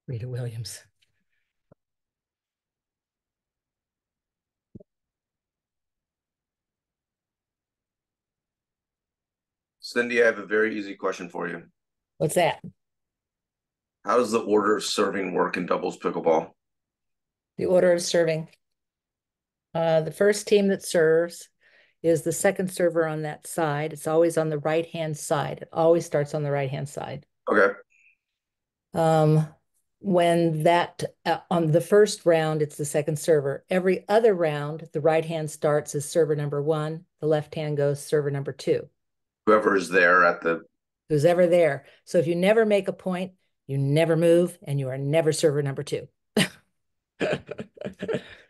Rita Williams. Cindy, I have a very easy question for you. What's that? How does the order of serving work in doubles pickleball? The order of serving. The first team that serves is the second server on that side. It's always on the right-hand side. It always starts on the right-hand side. Okay. Um, when that on the first round, it's the second server. Every other round, the right hand starts as server number one, the left hand goes server number two. Whoever is there at the Who's ever there. So if you never make a point, you never move, and you are never server number two.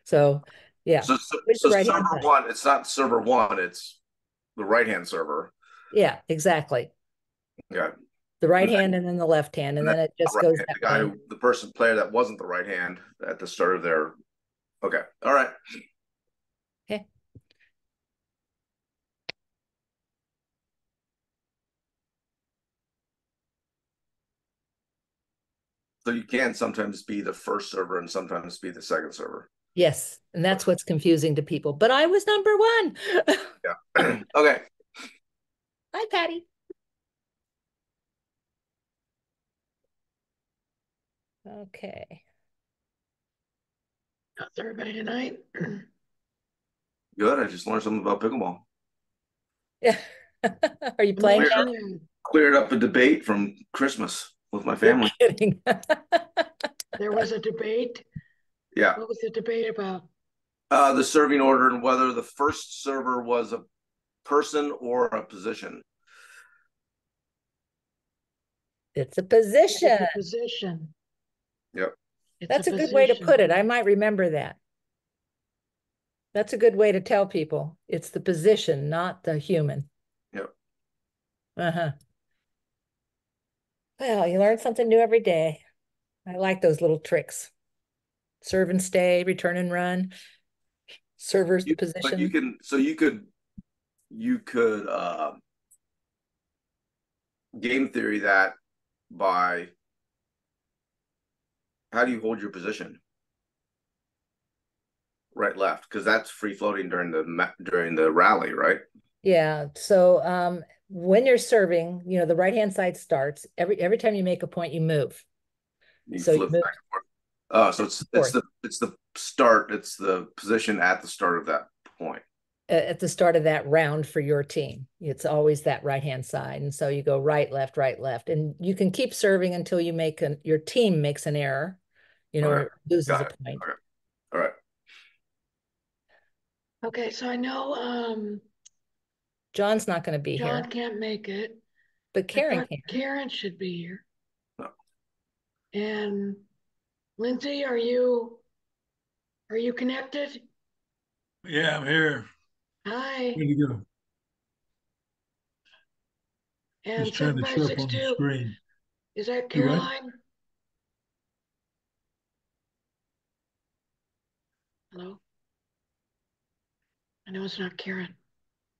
So yeah, with the so right hand server side. one, it's not server one, it's the right hand server. Yeah, exactly. Yeah. The right And then, hand and then the left hand, and and then then it just right goes hand, that the guy way. who the person player that wasn't the right hand at the start of their okay. All right. Okay. So you can sometimes be the first server and sometimes be the second server. Yes, and that's what's confusing to people. But I was number one. Yeah. Okay. Hi, Patty. Okay. How's everybody tonight? Good. I just learned something about pickleball. Yeah. Are you playing Cleared now? up, cleared up a debate from Christmas with my You're family. kidding. There was a debate. Yeah. What was the debate about? The serving order and whether the first server was a person or a position. It's a It's position. a position. Yep. It's a That's a good way to put position. it. I might remember that. That's a good way to tell people. It's the position, not the human. Yep. Uh-huh. Well, you learn something new every day. I like those little tricks. Serve and stay, return and run. Server's the But you position. can, so you could game theory that by how do you hold your position? Right, left, because that's free floating during the rally, right? Yeah. So when you're serving, the right-hand side starts. Every time you make a point, you move. You So you flip move back and forth. Oh, so it's forth. the start. It's the position at the start of that point. At the start of that round for your team. It's always that right-hand side. And so you go right, left. And you can keep serving until your team makes an error, Okay, or loses a got it. point. Okay, all right. Okay, so I know John's not going to be John here, can't make it. but I Karen thought can. Karen should be here. No. And Lindsay, are you connected? Yeah, I'm here. Hi. Ready to go. And Just trying to show up on the 7562. screen. Is that Do what? Caroline? Hello? I know it's not Karen.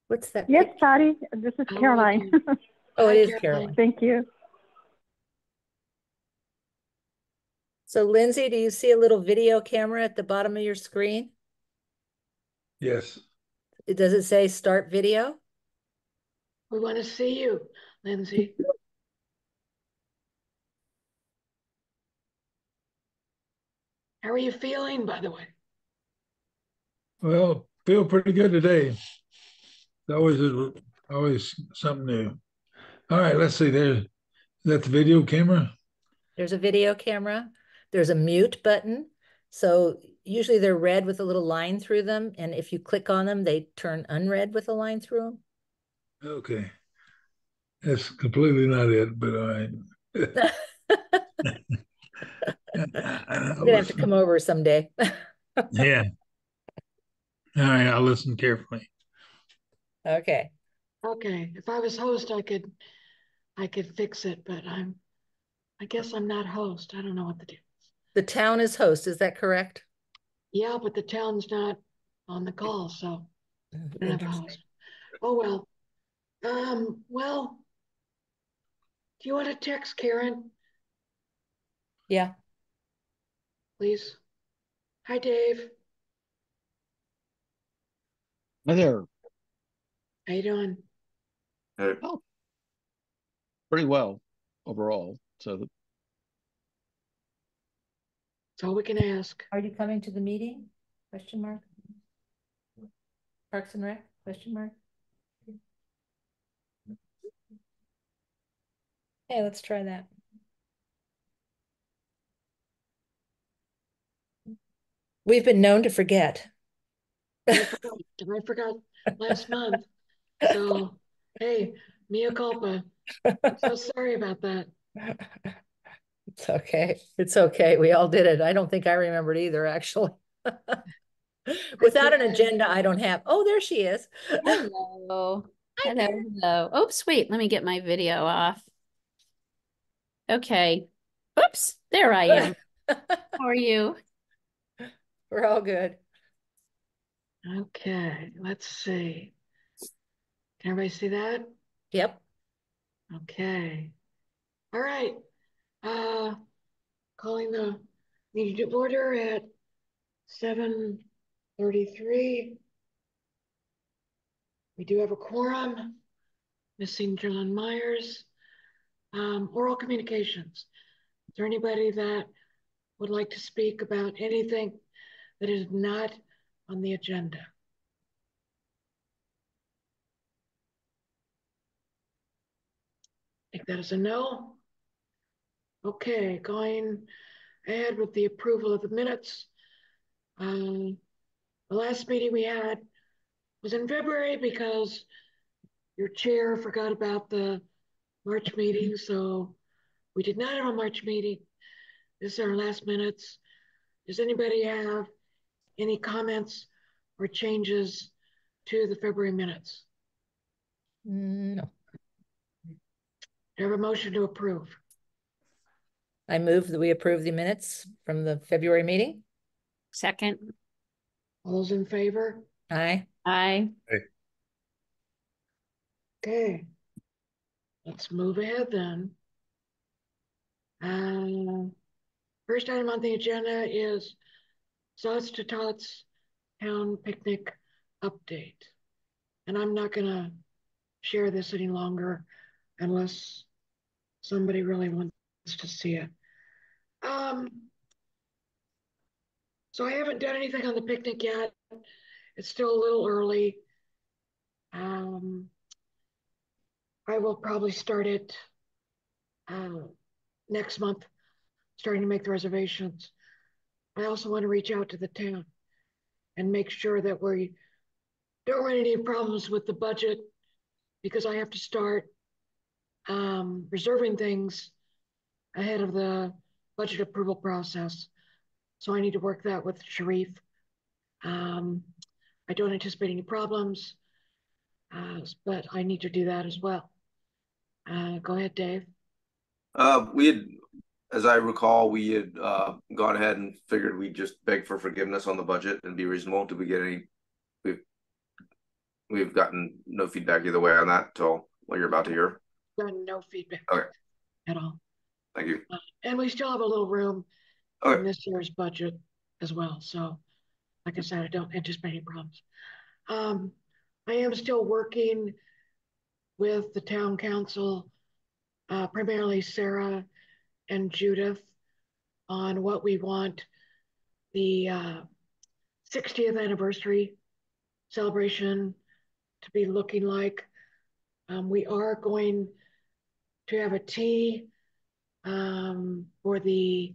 What's that Yes, picture? Patty, this is Oh, Caroline. okay. Oh, it Hi, is Caroline. Caroline. Thank you. So Lindsay, do you see a little video camera at the bottom of your screen? Yes. Does it say start video? We want to see you, Lindsay. How are you feeling, by the way? Well, feel pretty good today. It's always something new. All right, let's see. Is that the video camera? There's a video camera. There's a mute button. So usually they're red with a little line through them. And if you click on them, they turn unread with a line through Okay. That's completely not it, but all right. them. You're gonna have to come over someday. Yeah. All right, I'll listen carefully. Okay. Okay, if I was host, I could fix it, but I guess I'm not host. I don't know what to do. The town is host, is that correct? Yeah, but the town's not on the call, so we don't have a Interesting. host. Oh well. Do you want to text Karen? Yeah. please. Hi, Dave. Hi there. How you doing? Hey, Oh, pretty well overall. So That's all we can ask. Are you coming to the meeting? Question mark. Parks and Rec? Question mark. Hey, let's try that. We've been known to forget. I forgot last month. So, hey, mea culpa. I'm so sorry about that. It's okay. It's okay. We all did it. I don't think I remembered either, actually. Without an Okay. agenda, I don't have. Oh, there she is. Hello. Hi Hello. there. Hello. Oops, wait, let me get my video off. Okay. Oops, there I am. How are you? We're all good. Okay, let's see. Can everybody see that? Yep. Okay. All right. Uh, calling the meeting to order at 7:33. We do have a quorum, missing John Myers. Oral communications. Is there anybody that would like to speak about anything that is not on the agenda? Take that as a no. Okay, going ahead with the approval of the minutes. The last meeting we had was in February because your chair forgot about the March meeting, so we did not have a March meeting. This is our last minutes. Does anybody have any comments or changes to the February minutes? No. Do I have a motion to approve? I move that we approve the minutes from the February meeting. Second. All those in favor? Aye. Aye. Okay, let's move ahead then. First item on the agenda is Zots to Tots Town Picnic Update. And I'm not gonna share this any longer unless somebody really wants to see it. So I haven't done anything on the picnic yet. It's still a little early. I will probably start it next month, starting to make the reservations. I also want to reach out to the town and make sure that we don't run any problems with the budget, because I have to start reserving things ahead of the budget approval process. So I need to work that with Sharif. I don't anticipate any problems, but I need to do that as well. Go ahead, Dave. we had, as I recall, we had gone ahead and figured we'd just beg for forgiveness on the budget and be reasonable. Did we get any? We've gotten no feedback either way on that till what you're about to hear. Gotten no feedback Okay, at all. thank you. And we still have a little room in Okay, this year's budget as well. So, like I said, I don't anticipate any problems. I am still working with the town council, primarily Sarah and Judith, on what we want the 60th anniversary celebration to be looking like. We are going to have a tea for the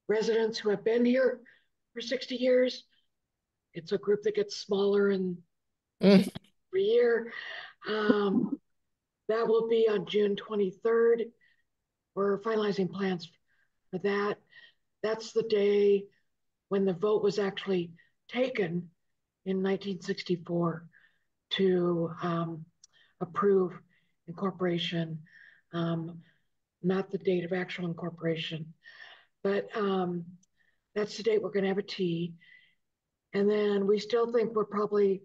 residents who have been here for 60 years. It's a group that gets smaller and Mm. every year. That will be on June 23rd. We're finalizing plans for that. That's the day when the vote was actually taken in 1964 to approve incorporation, not the date of actual incorporation. But that's the date we're going to have a tea. And then we still think we're probably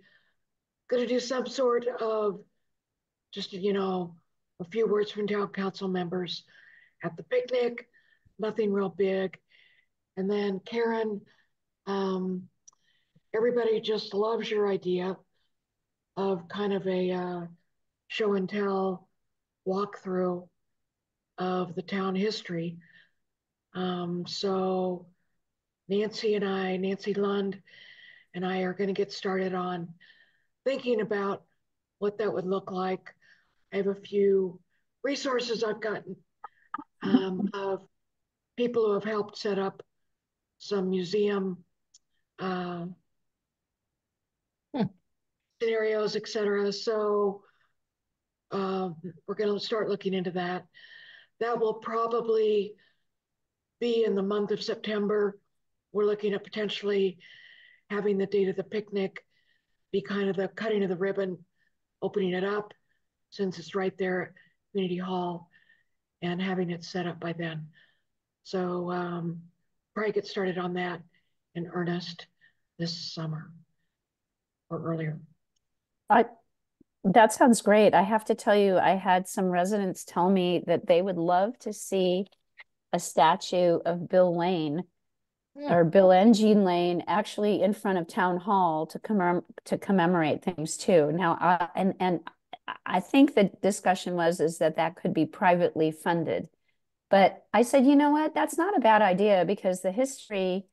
going to do some sort of just, a few words from town council members at the picnic, nothing real big. And then Karen, everybody just loves your idea of kind of a show and tell walkthrough of the town history. So Nancy Lund and I are going to get started on thinking about what that would look like. I have a few resources I've gotten of people who have helped set up some museum scenarios, etc. So we're going to start looking into that. That will probably be in the month of September. We're looking at potentially having the date of the picnic be kind of the cutting of the ribbon, opening it up since it's right there at Community Hall, and having it set up by then. So probably get started on that in earnest this summer or earlier. That sounds great. I have to tell you, I had some residents tell me that they would love to see a statue of Bill Lane or Bill and Jean Lane actually in front of Town Hall to commemorate things too. Now, and I think the discussion is that could be privately funded. But I said, you know what? That's not a bad idea because the history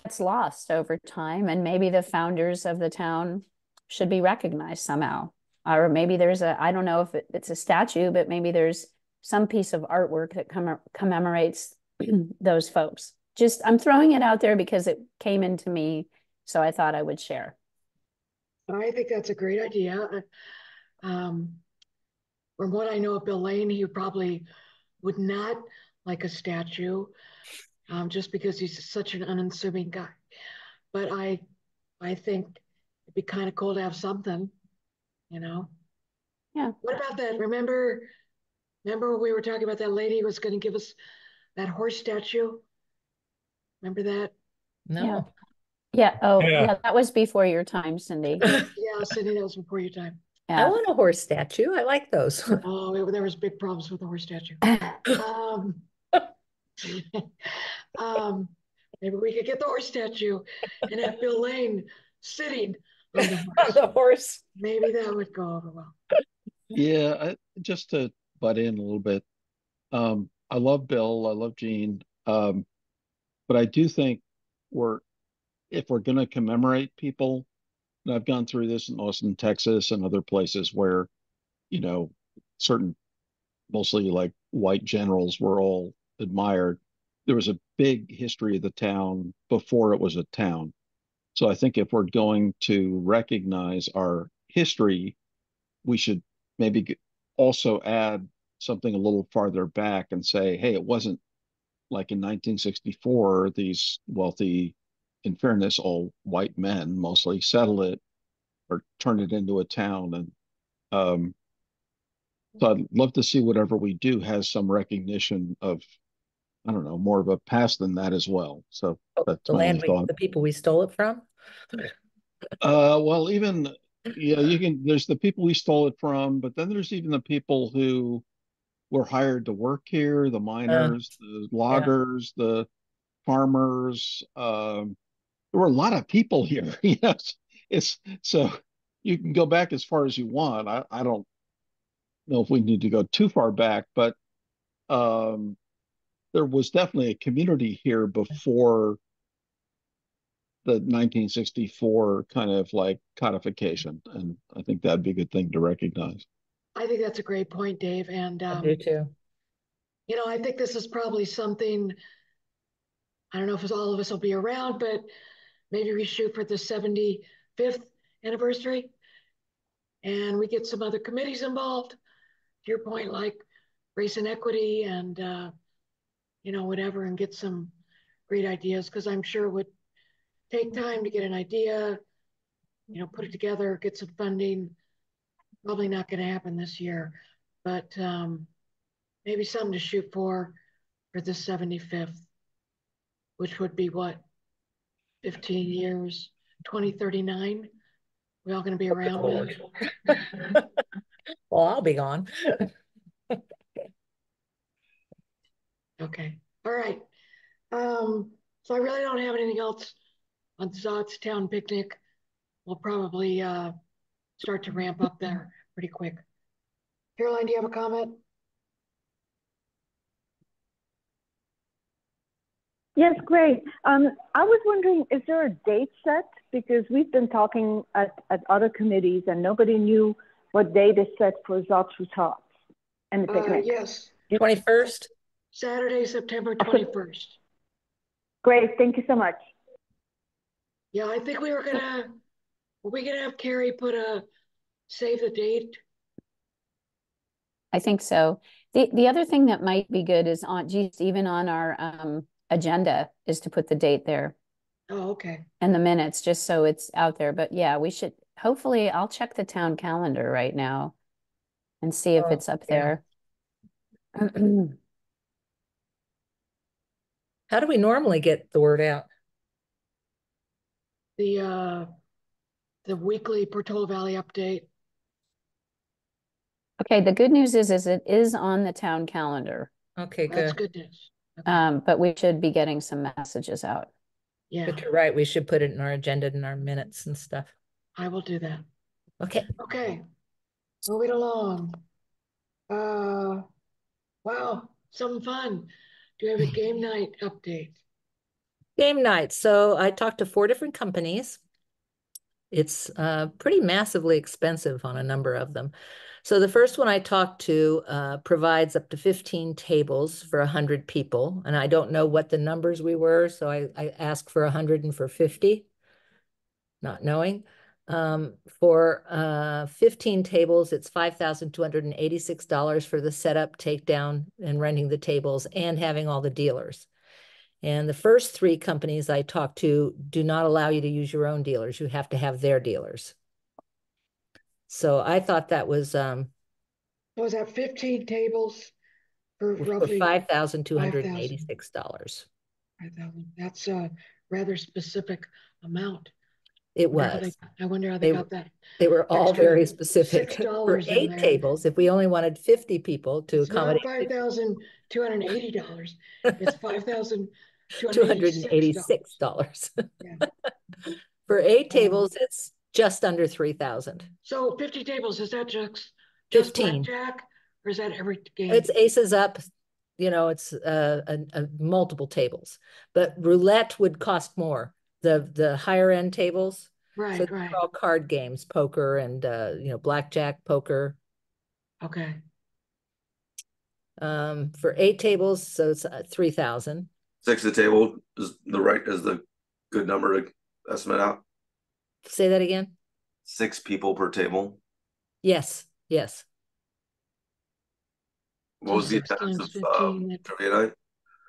gets lost over time, and maybe the founders of the town should be recognized somehow. Or maybe there's I don't know if it's a statue, but maybe there's some piece of artwork that commemorates those folks. Just, I'm throwing it out there because it came into me, so I thought I would share. I think that's a great idea. From what I know of Bill Lane, he probably would not like a statue just because he's such an unassuming guy. But I think it'd be kind of cool to have something, you know? Yeah. What about that? Remember we were talking about that lady who was going to give us that horse statue? Remember that? No. Yeah. Oh, Yeah. yeah. That was before your time, Cindy. Yeah, Cindy, that was before your time. I Yeah. want a horse statue. I like those. Oh, there was big problems with the horse statue. Maybe we could get the horse statue and have Bill Lane sitting on the horse. The horse. Maybe that would go over well. Yeah, just to butt in a little bit. I love Bill, I love Gene, but I do think if we're going to commemorate people, and I've gone through this in Austin, Texas, and other places where, you know, certain mostly like white generals were all admired. There was a big history of the town before it was a town. So I think if we're going to recognize our history, we should maybe also add something a little farther back and say, hey, it wasn't like in 1964, these wealthy, in fairness, all white men mostly settled it or turned it into a town. And so I'd love to see whatever we do has some recognition of, I don't know, more of a past than that as well. So that's The my land, only thought. the people we stole it from. Well, even, yeah, there's the people we stole it from, but then there's even the people who were hired to work here, the miners, the loggers, the farmers. There were a lot of people here. Yes, it's so you can go back as far as you want. I don't know if we need to go too far back, but there was definitely a community here before the 1964 kind of like codification, and I think that'd be a good thing to recognize. I think that's a great point, Dave. And I do too. I think this is probably something, I don't know if all of us will be around, but maybe we shoot for the 75th anniversary and we get some other committees involved. To your point, like race and equity and whatever, and get some great ideas, because I'm sure it would take time to get an idea, put it together, get some funding. Probably not going to happen this year, but maybe something to shoot for the 75th, which would be what, 15 years, 2039. We all going to be around then? Well, I'll be gone. Okay. All right. So I really don't have anything else on Zod's Town Picnic. We'll probably start to ramp up there pretty quick. Caroline, do you have a comment? Yes, great. I was wondering, is there a date set? Because we've been talking at other committees and nobody knew what date is set for Zot's Tots and the picnic. Yes, 21st? Saturday, September 21st. Great, thank you so much. Yeah, I think were we gonna have Carrie put a save the date? I think so. The other thing that might be good is even on our agenda is to put the date there Oh, okay. and the minutes, just so it's out there. But yeah, we should, hopefully I'll check the town calendar right now and see if it's up there. How do we normally get the word out? The weekly Portola Valley update. Okay, the good news is it is on the town calendar. Okay, That's good. good news. Okay. But we should be getting some messages out. Yeah, But you're right, we should put it in our agenda and our minutes and stuff. I will do that. Okay. Okay, moving along. Wow, some fun. Do you have a game night update? Game night. So I talked to 4 different companies. It's pretty massively expensive on a number of them. So the first one I talked to provides up to 15 tables for 100 people. And I don't know what the numbers we were, so I asked for 100 and for 50, not knowing. For 15 tables, it's $5,286 for the setup, takedown, and renting the tables and having all the dealers. And the first 3 companies I talked to do not allow you to use your own dealers. You have to have their dealers. So I thought that was Was that 15 tables for roughly $5,286. 5,000? That's a rather specific amount. It was. I wonder how they got that. They were all extra very specific. For $6 in 8 there. tables, if we only wanted 50 people to It's not accommodate $5,280. It's $5,286. $286. Yeah. For 8 tables, it's just under 3,000. So 50 tables, is that just 15. blackjack, or is that every game? It's aces up, you know, it's multiple tables. But roulette would cost more. The higher end tables. Right, So they're right. all card games, poker and you know, blackjack, poker. Okay. For 8 tables, so it's 3,000. 6 a table is the good number to estimate out. Say that again. 6 people per table. Yes, yes. What was the 6 attendance times of 15, trivia night?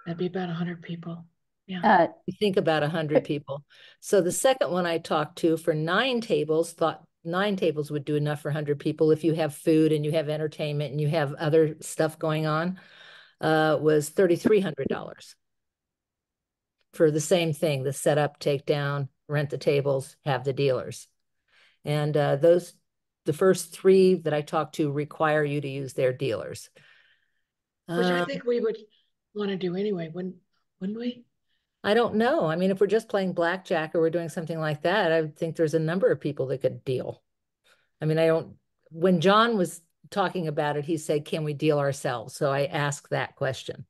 that'd be about 100 people. Yeah. You think about 100 people. So the second one I talked to for 9 tables thought 9 tables would do enough for 100 people if you have food and you have entertainment and you have other stuff going on, was $3,300 for the same thing, the setup, take down, rent the tables, have the dealers. And the first 3 that I talked to require you to use their dealers. Which I think we would want to do anyway, wouldn't we? I don't know. I mean, if we're just playing blackjack or we're doing something like that, I think there's a number of people that could deal. I mean, when John was talking about it, he said, can we deal ourselves? So I asked that question.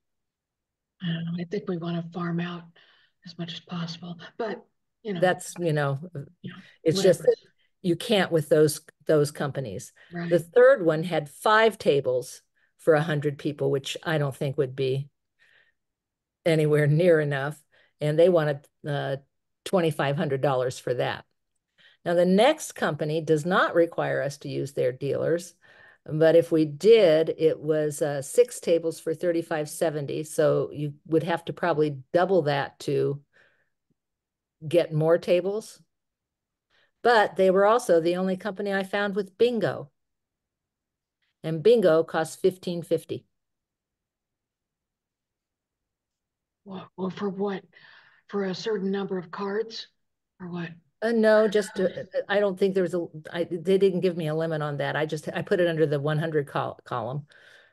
I think we want to farm out as much as possible, but you know. That's, you know, it's whatever. just that you can't with those companies. Right. The third one had 5 tables for 100 people, which I don't think would be anywhere near enough. And they wanted $2,500 for that. Now, the next company does not require us to use their dealers, but if we did, it was 6 tables for $3,570. So you would have to probably double that to get more tables. But they were also the only company I found with bingo. And bingo costs $1,550. Well, for what? For a certain number of cards, or what? No, just I don't think there's they didn't give me a limit on that. I put it under the 100 column,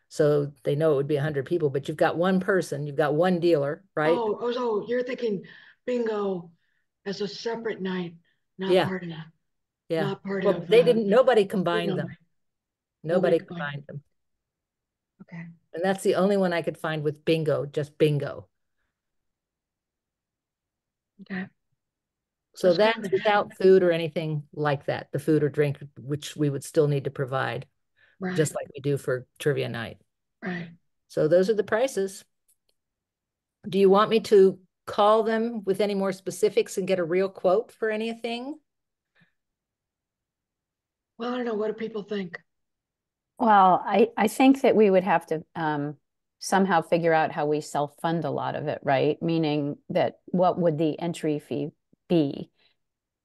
so they know it would be 100 people. But you've got one person, you've got one dealer, right? Oh, you're thinking bingo as a separate night, not Yeah. part of that. Yeah. Not part Well, of they didn't, nobody combined bingo them. night. Nobody combined. combined them. Okay. And that's the only one I could find with bingo, just bingo. Okay. So That's that's good. without food or anything like that, the food or drink, which we would still need to provide, Right. just like we do for trivia night. Right. So those are the prices. Do you want me to call them with any more specifics and get a real quote for anything? Well, I don't know. What do people think? Well, I think that we would have to somehow figure out how we self-fund a lot of it, right? Meaning that what would the entry fee be?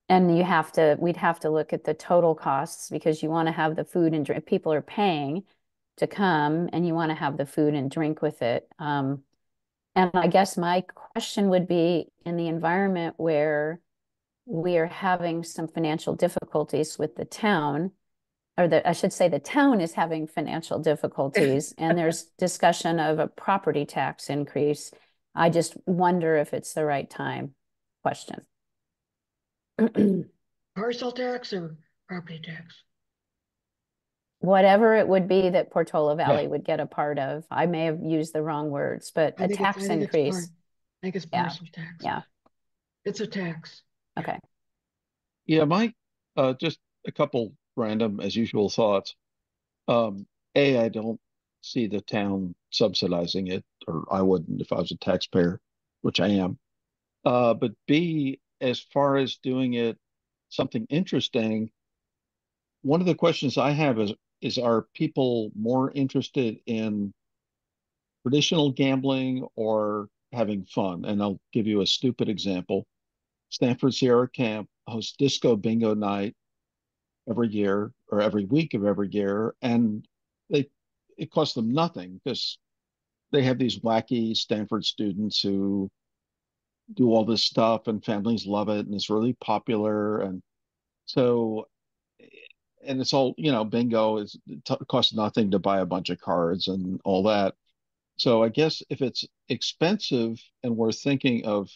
And we'd have to look at the total costs because you want to have the food and drink. People are paying to come and you want to have the food and drink with it. And I guess my question would be in the environment where we are having some financial difficulties with the town, or I should say the town is having financial difficulties and there's discussion of a property tax increase. I just wonder if it's the right time. Question. Parcel tax or property tax? Whatever it would be that Portola Valley would get a part of. I may have used the wrong words, but a tax increase. I think it's Yeah. parcel tax. Yeah. It's a tax. Okay. Yeah, just a couple random, as usual, thoughts. I don't see the town subsidizing it, or I wouldn't if I was a taxpayer, which I am. But B, as far as doing it something interesting, one of the questions I have is are people more interested in traditional gambling or having fun? And I'll give you a stupid example. Stanford Sierra Camp hosts disco bingo night every year or every week of every year, and they it costs them nothing because they have these wacky Stanford students who do all this stuff and families love it and it's really popular. And so and it's all, bingo costs nothing to buy a bunch of cards and all that. So I guess if it's expensive and we're thinking of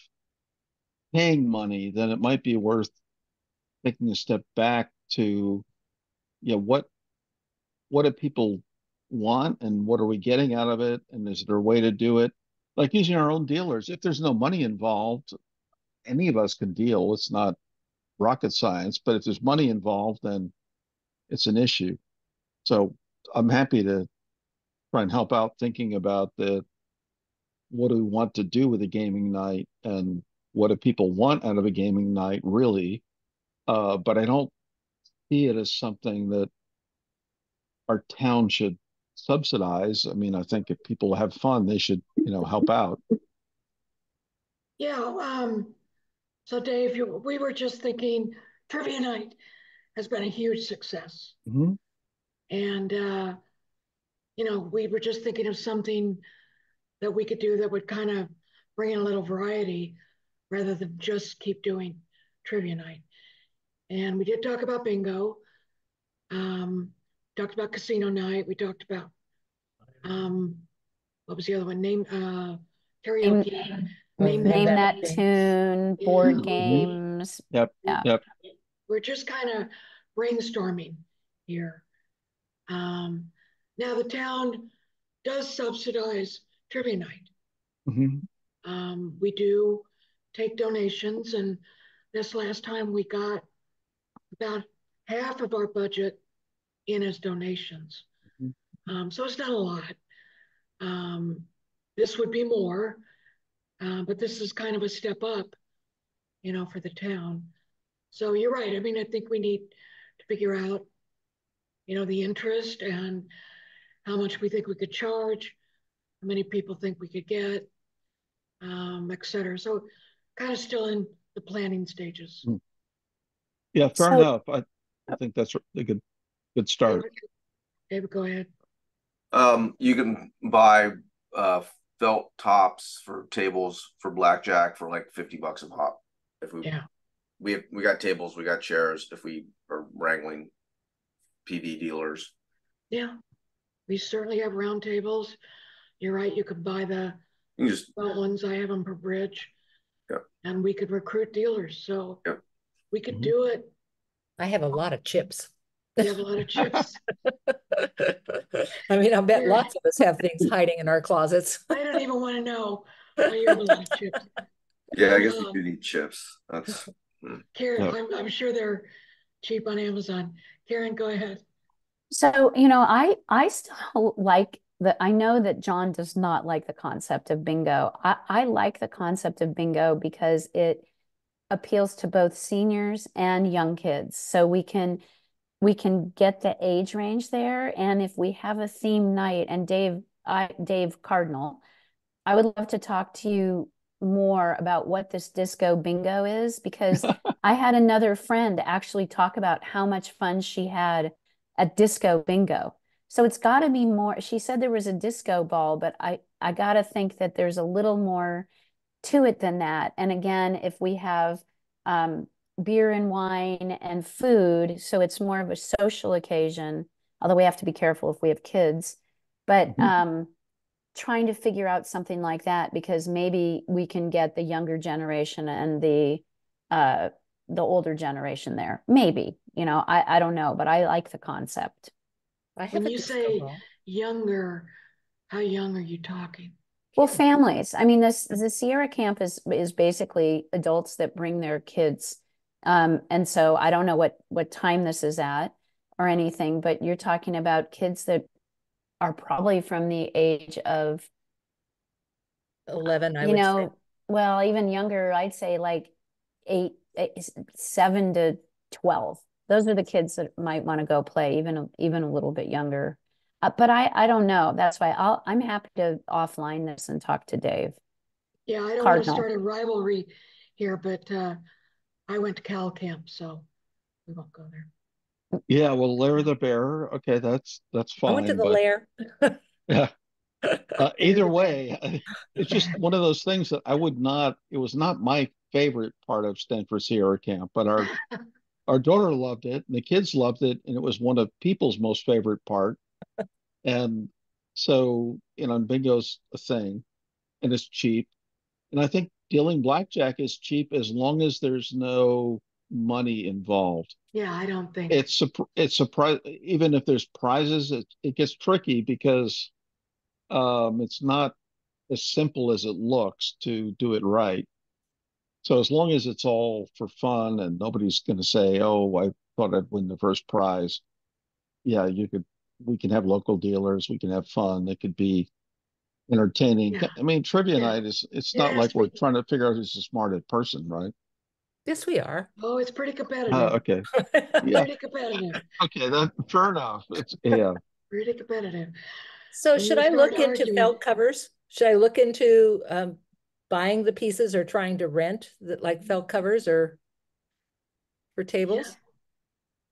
paying money, then it might be worth taking a step back to, what do people want and what are we getting out of it? And is there a way to do it? Like using our own dealers. If there's no money involved, any of us can deal. It's not rocket science, but if there's money involved, then it's an issue. So I'm happy to try and help out thinking about what do we want to do with a gaming night and what do people want out of a gaming night really. But I don't see it as something that our town should subsidize. I mean, I think if people have fun, they should, help out. Yeah. So Dave, we were just thinking trivia night has been a huge success. Mm-hmm. And, we were just thinking of something that we could do that would kind of bring in a little variety rather than just keep doing trivia night. And we did talk about bingo. Talked about casino night. We talked about, what was the other one? Karaoke. Name that tune, board Yeah. games. Yep. Yeah. Yep. We're just kind of brainstorming here. Now the town does subsidize trivia night. Mm-hmm. We do take donations, and this last time we got about half of our budget in as donations. So it's not a lot. This would be more, but this is kind of a step up, for the town. So you're right. I mean, I think we need to figure out, the interest and how much we think we could charge, how many people think we could get, et cetera. So kind of still in the planning stages. Yeah, fair enough. I think that's a good start. David, go ahead. You can buy felt tops for tables for blackjack for like $50 a pop. If we got tables, we got chairs if we are wrangling PV dealers. Yeah, we certainly have round tables. You're right. You could buy the felt ones. I have them per bridge. Yep. And we could recruit dealers. So Yep. we could Mhm. do it. I have a lot of chips. You have a lot of chips. I mean, I bet Here. lots of us have things hiding in our closets. I don't even want to know why you have a lot of chips. Yeah, I guess you do need chips. That's Karen, No. I'm sure they're cheap on Amazon. Karen, go ahead. So, I still like I know that John does not like the concept of bingo. I like the concept of bingo because it appeals to both seniors and young kids. So we can get the age range there. And if we have a theme night, and Dave Cardinal, I would love to talk to you more about what this disco bingo is, because I had another friend actually talk about how much fun she had at disco bingo. So it's got to be more. She said there was a disco ball, but I got to think that there's a little more to it than that. And again, if we have beer and wine and food, so it's more of a social occasion, although we have to be careful if we have kids. But trying to figure out something like that, because maybe we can get the younger generation and the older generation there. Maybe, I don't know, but I like the concept. I have When a you disco say ball. younger, how young are you talking? Well, families. I mean, the Sierra Camp is basically adults that bring their kids. And so I don't know what time this is at or anything, but you're talking about kids that are probably from the age of, 11, I would say. well, even younger, I'd say like 7 to 12. Those are the kids that might want to go play, even a little bit younger. But I don't know. That's why I'm happy to offline this and talk to Dave Yeah, I don't want to Cardinal. start a rivalry here, but I went to Cal Camp, so we won't go there. Yeah, well, Larry the Bear. Okay, that's I went to fine, the but lair. yeah. Either way, it's just one of those things that I would not. It was not my favorite part of Stanford Sierra Camp, but our daughter loved it, and the kids loved it, and it was one of people's most favorite part. And so, bingo's a thing, and it's cheap. And I think dealing blackjack is cheap as long as there's no money involved. Yeah, I don't think. It's surprise. Even if there's prizes, it gets tricky because it's not as simple as it looks to do it right. So as long as it's all for fun and nobody's going to say, "Oh, I thought I'd win the first prize," yeah, we can have local dealers, we can have fun. It could be entertaining. Yeah. I mean, trivia Yeah. night it's It not has like to we're be. trying to figure out who's the smartest person, right? Yes, we are. Oh, it's pretty competitive. Okay. Yeah. Pretty competitive. Okay, that fair enough. Yeah. Pretty competitive. So When should you I start look into arguing, felt covers? Should I look into buying the pieces or trying to rent like felt covers or for tables?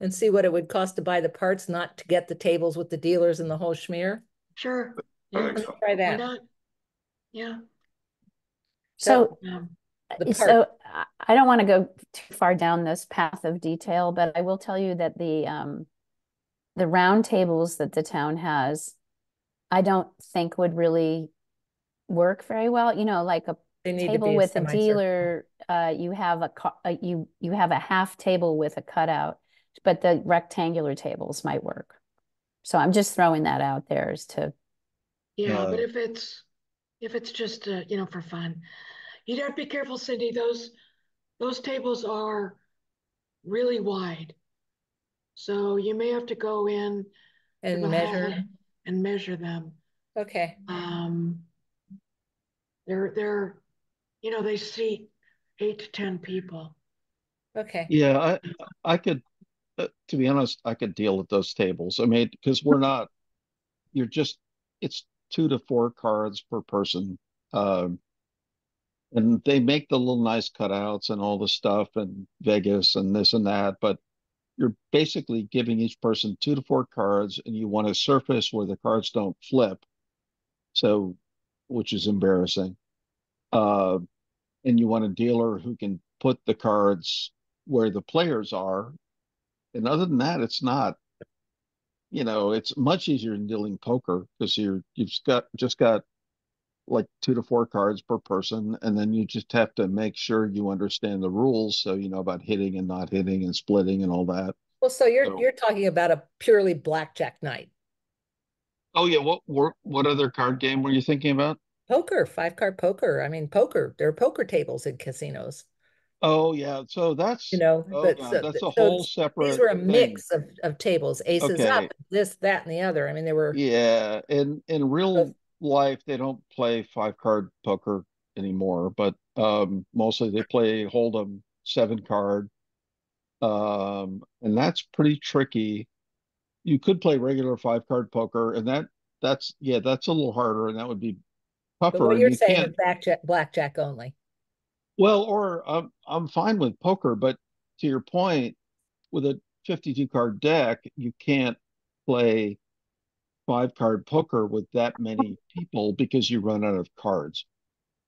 And see what it would cost to buy the parts, not to get the tables with the dealers and the whole schmear? sure. I Yeah. think so. Try Why that. not? Yeah. So The so part. I don't want to go too far down this path of detail, but I will tell you that the round tables that the town has, I don't think would really work very well. Like a They need to table be a with a semicircle. dealer, you have you have a half table with a cutout, but the rectangular tables might work. So I'm just throwing that out there as to. Yeah, but if it's just for fun, you'd have to be careful, Cindy. Those tables are really wide, so you may have to go in to And the measure. hall and measure them. Okay. They're they seat 8 to 10 people. Okay. Yeah, I could to be honest, I could deal with those tables. I mean, because you're just it's 2 to 4 cards per person. Um, and they make the little nice cutouts and all the stuff and Vegas and this and that, but you're basically giving each person 2 to 4 cards, and you want a surface where the cards don't flip. So, which is embarrassing. Uh, and you want a dealer who can put the cards where the players are. And other than that, it's much easier than dealing poker because you've just got like 2 to 4 cards per person, and then you just have to make sure you understand the rules, so you know about hitting and not hitting and splitting and all that. Well, so So, you're talking about a purely blackjack night. oh yeah, what other card game were you thinking about? Poker, 5 card poker. I mean, poker. There are poker tables in casinos. Oh yeah, so You that's know, oh but god, that's a so whole these separate were a thing. mix of tables, aces up, Okay, this, that, and the other. I mean, there were yeah, in real life they don't play 5 card poker anymore, but mostly they play Hold'em 7 card, and that's pretty tricky. You could play regular 5 card poker, and that's yeah, that's a little harder, and that would be but tougher, what and you're you saying is can't. blackjack only. Well, or I'm fine with poker, but to your point, with a 52 card deck, you can't play 5 card poker with that many people because you run out of cards.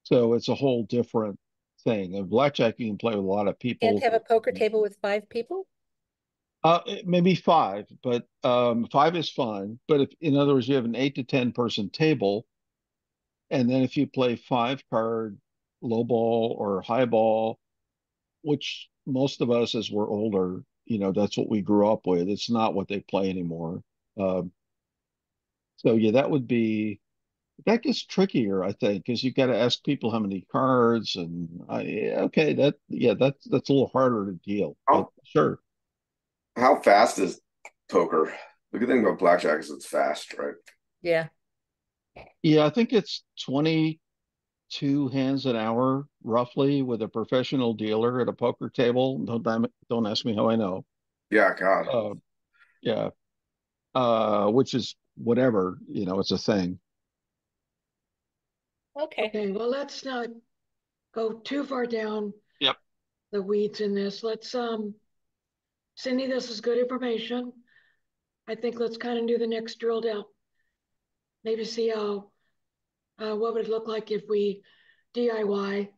So it's a whole different thing. In blackjack, you can play with a lot of Can't people. have a poker table with 5 people? Maybe five, but five is fine. But if, in other words, you have an 8 to 10 person table, and then if you play 5 card low ball or high ball, which most of us, as we're older, that's what we grew up with. It's not what they play anymore. Um, so yeah, that gets trickier, I think, because you got to ask people how many cards, and yeah, okay, that's a little harder to deal. But How sure, how fast is poker? The good thing about blackjack is it's fast, right? Yeah. yeah, I think it's 22 hands an hour roughly with a professional dealer at a poker table. Don't ask me how I know. Yeah, God. Uh, yeah, which is whatever, it's a thing. Okay. Okay, well, let's not go too far down Yep. the weeds in this. Let's, Cindy, this is good information. I think let's kind of do the next drill down. Maybe see how, what would it look like if we DIY?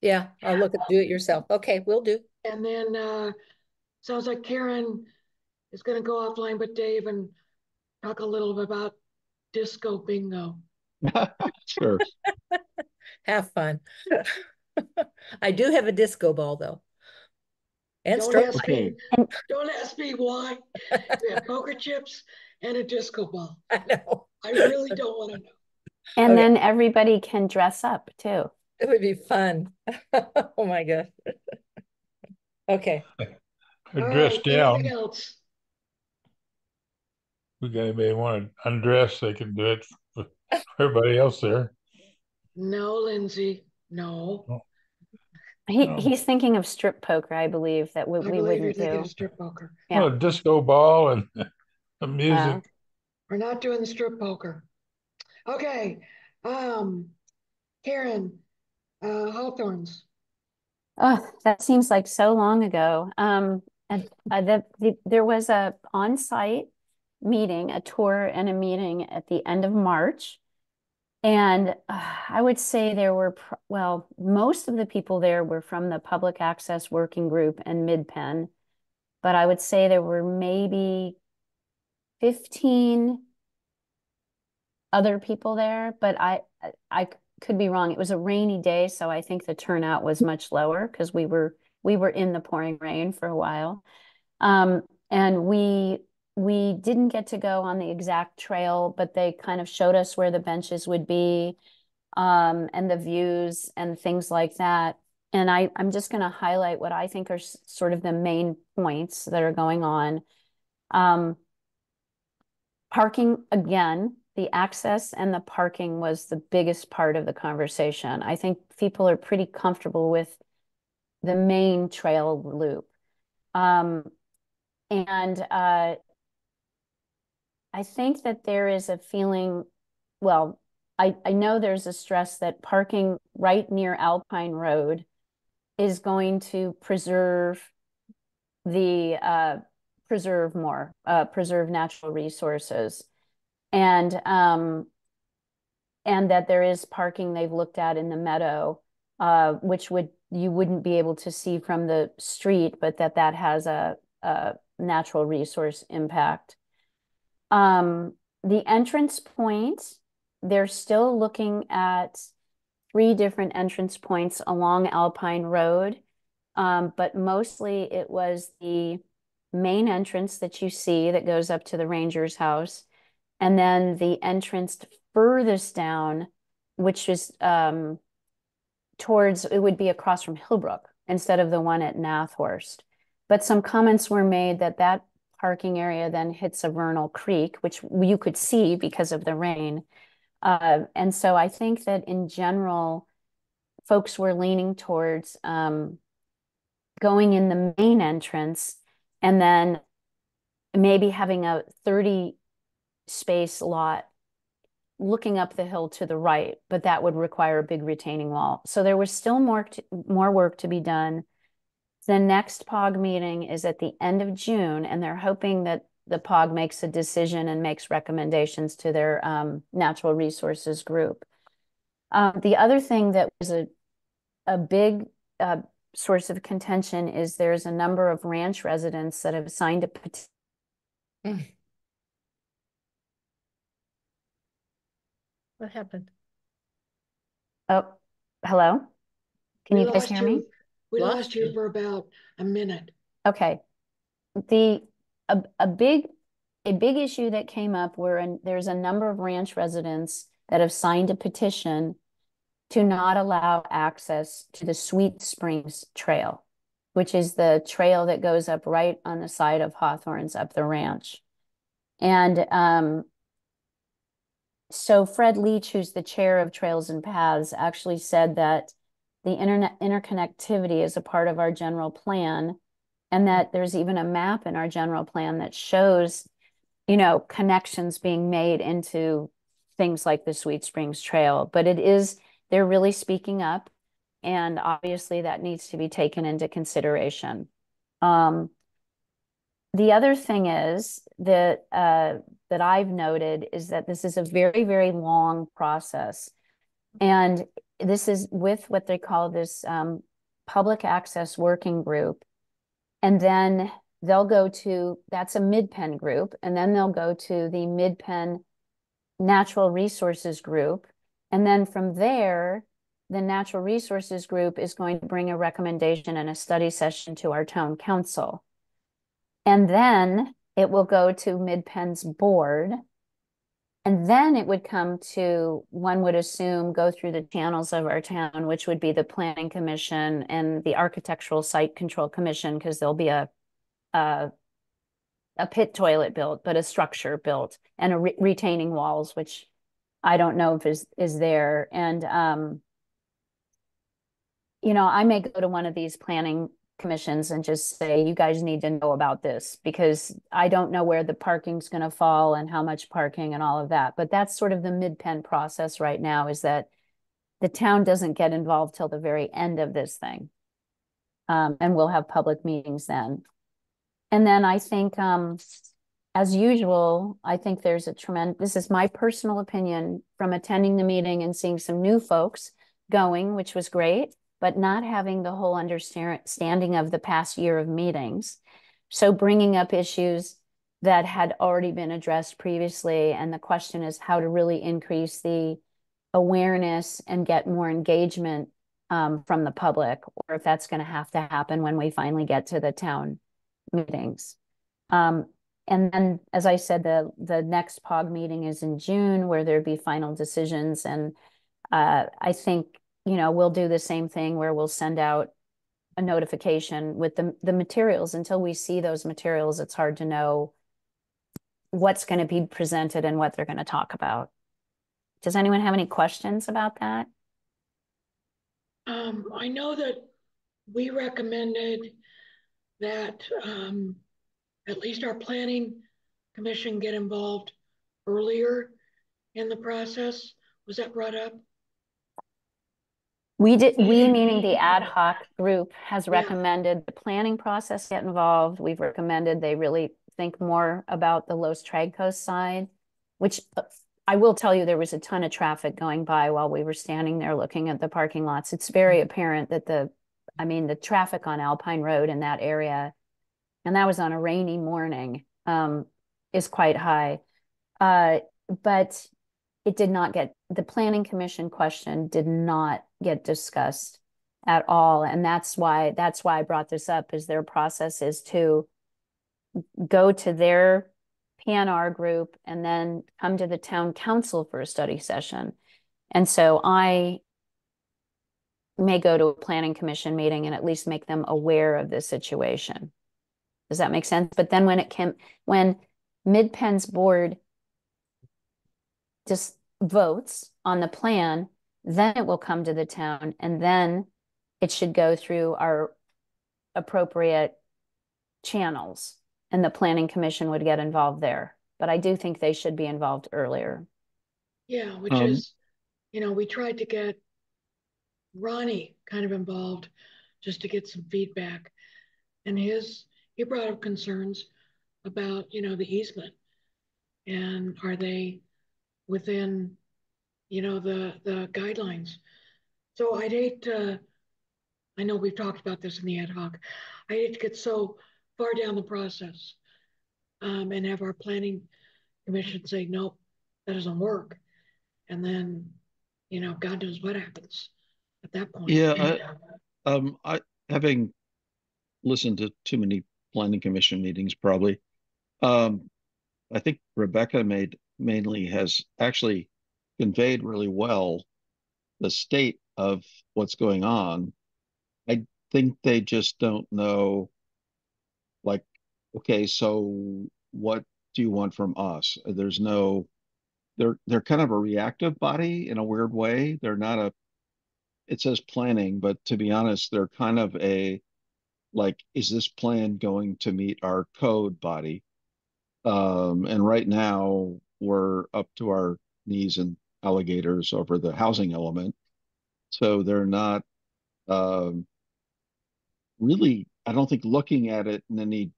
Yeah, I'll look at do it yourself. Okay, we'll do. And then sounds like Karen is going to go offline with Dave and talk a little bit about disco bingo. Sure. Have fun. I do have a disco ball though. And Don't stroke. ask Okay. me, don't ask me why. We have poker chips and a disco ball. I know. I really don't want to know. And Okay. then everybody can dress up too. It would be fun. Oh my gosh. Okay. All Dress right, anything down. else? We got anybody want to undress, they can do it for everybody else there. No, Lindsay, no. Oh, He's thinking of strip poker, I believe, that we I believe you're wouldn't thinking do. of strip poker. Yeah. oh, disco ball and the Uh, music. We're not doing the strip poker. Okay, Karen, Hawthorns. oh, that seems like so long ago. And there was a on-site meeting, a tour and a meeting at the end of March. And I would say there were, well, most of the people there were from the Public Access Working Group and MidPen, but I would say there were maybe 15 other people there, but I could be wrong. It was a rainy day, so I think the turnout was much lower because we were in the pouring rain for a while. And we didn't get to go on the exact trail, but they kind of showed us where the benches would be, and the views and things like that. And I'm just going to highlight what I think are sort of the main points that are going on. Parking, again, the access and the parking was the biggest part of the conversation. I think people are pretty comfortable with the main trail loop. And I think that there is a feeling, well, I know there's a stress that parking right near Alpine Road is going to preserve preserve natural resources. And that there is parking they've looked at in the meadow, which you wouldn't be able to see from the street, but that has a natural resource impact. The entrance point they're still looking at 3 different entrance points along Alpine Road. But mostly it was the main entrance that you see that goes up to the ranger's house. And then the entrance furthest down, which is towards, it would be across from Hillbrook instead of the one at Nathhorst. But some comments were made that that parking area then hits a vernal creek, which you could see because of the rain. And so I think that in general, folks were leaning towards going in the main entrance and then maybe having a 30 space lot looking up the hill to the right, but that would require a big retaining wall. So there was still more work to be done. The next POG meeting is at the end of June, and they're hoping that the POG makes a decision and makes recommendations to their natural resources group. The other thing that was a big source of contention is there's a number of ranch residents that have signed a petition. What happened? Oh, hello? Can you guys hear me? We lost you for about a minute. Okay. A big issue that came up where there's a number of ranch residents that have signed a petition to not allow access to the Sweet Springs Trail, which is the trail that goes up right on the side of Hawthorne's up the ranch. And so Fred Leach, who's the chair of Trails and Paths, actually said that the interconnectivity is a part of our general plan, and that there's even a map in our general plan that shows, you know, connections being made into things like the Sweet Springs Trail. But they're really speaking up, and obviously that needs to be taken into consideration. The other thing is that that I've noted is that this is a very, very long process. And this is with what they call this public access working group. And then they'll go to, that's a Mid-Penn group, and then they'll go to the Mid-Penn Natural Resources group. And then from there, the Natural Resources group is going to bring a recommendation and a study session to our town council. And then it will go to Mid-Penn's board. And then it would come to, one would assume, go through the channels of our town, which would be the Planning Commission and the Architectural Site Control Commission, because there'll be a pit toilet built, but a structure built, and a retaining walls, which I don't know if is there. And, you know, I may go to one of these planning commissions and just say, you guys need to know about this, because I don't know where the parking's going to fall and how much parking and all of that. But that's sort of the Mid-Penn process right now, is that the town doesn't get involved till the very end of this thing. And we'll have public meetings then. And then I think, as usual, I think there's this is my personal opinion from attending the meeting and seeing some new folks going, which was great, but not having the whole understanding of the past year of meetings. So bringing up issues that had already been addressed previously. And the question is how to really increase the awareness and get more engagement from the public, or if that's going to have to happen when we finally get to the town meetings. And then, as I said, the next POG meeting is in June, where there'd be final decisions. And I think, you know, we'll do the same thing where we'll send out a notification with the materials. Until we see those materials, it's hard to know what's going to be presented and what they're going to talk about. Does anyone have any questions about that? I know that we recommended that at least our planning commission get involved earlier in the process. Was that brought up? We meaning the ad hoc group has recommended the planning process get involved. We've recommended they really think more about the Los Tragcos side, which I will tell you, there was a ton of traffic going by while we were standing there looking at the parking lots. It's very apparent that the traffic on Alpine Road in that area, and that was on a rainy morning, is quite high. But it did not get, the planning commission question did not get discussed at all. And that's why I brought this up, is their process is to go to their PNR group and then come to the town council for a study session. And so I may go to a planning commission meeting and at least make them aware of this situation. Does that make sense? But then when MidPenn's board just votes on the plan, then it will come to the town, and then it should go through our appropriate channels, and the planning commission would get involved there. But I do think they should be involved earlier. Yeah, which is, we tried to get Ronnie kind of involved just to get some feedback. And he brought up concerns about, the easement. And are they within, the guidelines? So I'd hate to, I know we've talked about this in the ad hoc, I hate to get so far down the process and have our planning commission say, nope, that doesn't work. And then, God knows what happens at that point. Yeah, I having listened to too many planning commission meetings, probably. I think Rebecca mainly has actually conveyed really well the state of what's going on. I think they just don't know, like, okay, so what do you want from us? There's no, they're kind of a reactive body in a weird way. They're not a, it says planning, but to be honest, they're kind of a, like, is this plan going to meet our code body? And right now we're up to our knees in alligators over the housing element. So they're not really, I don't think, looking at it in any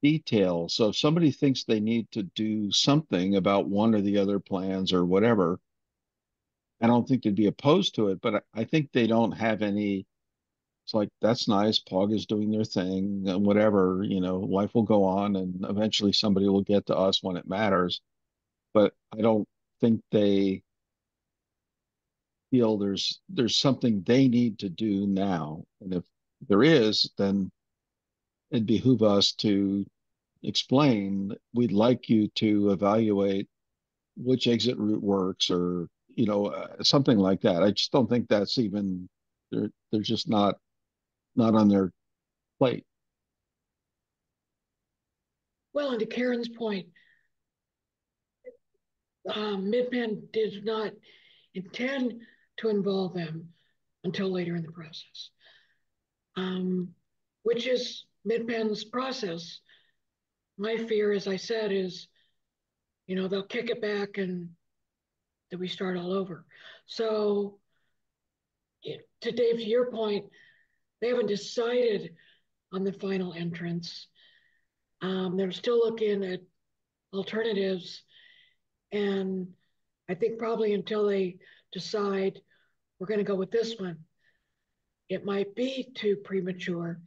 detail. So if somebody thinks they need to do something about one or the other plans or whatever, I don't think they'd be opposed to it, but I think they don't have any. It's like, that's nice. POG is doing their thing and whatever, life will go on and eventually somebody will get to us when it matters. But I don't think they feel there's something they need to do now. And if there is, then it'd behoove us to explain, we'd like you to evaluate which exit route works, or, something like that. I just don't think that's even, they're just not on their plate. Well, and to Karen's point, MidPenn did not intend to involve them until later in the process, which is MidPenn's process. My fear, as I said, is, they'll kick it back and that we start all over. So to Dave, to your point, they haven't decided on the final entrance. They're still looking at alternatives. And I think probably until they decide we're going to go with this one, it might be too premature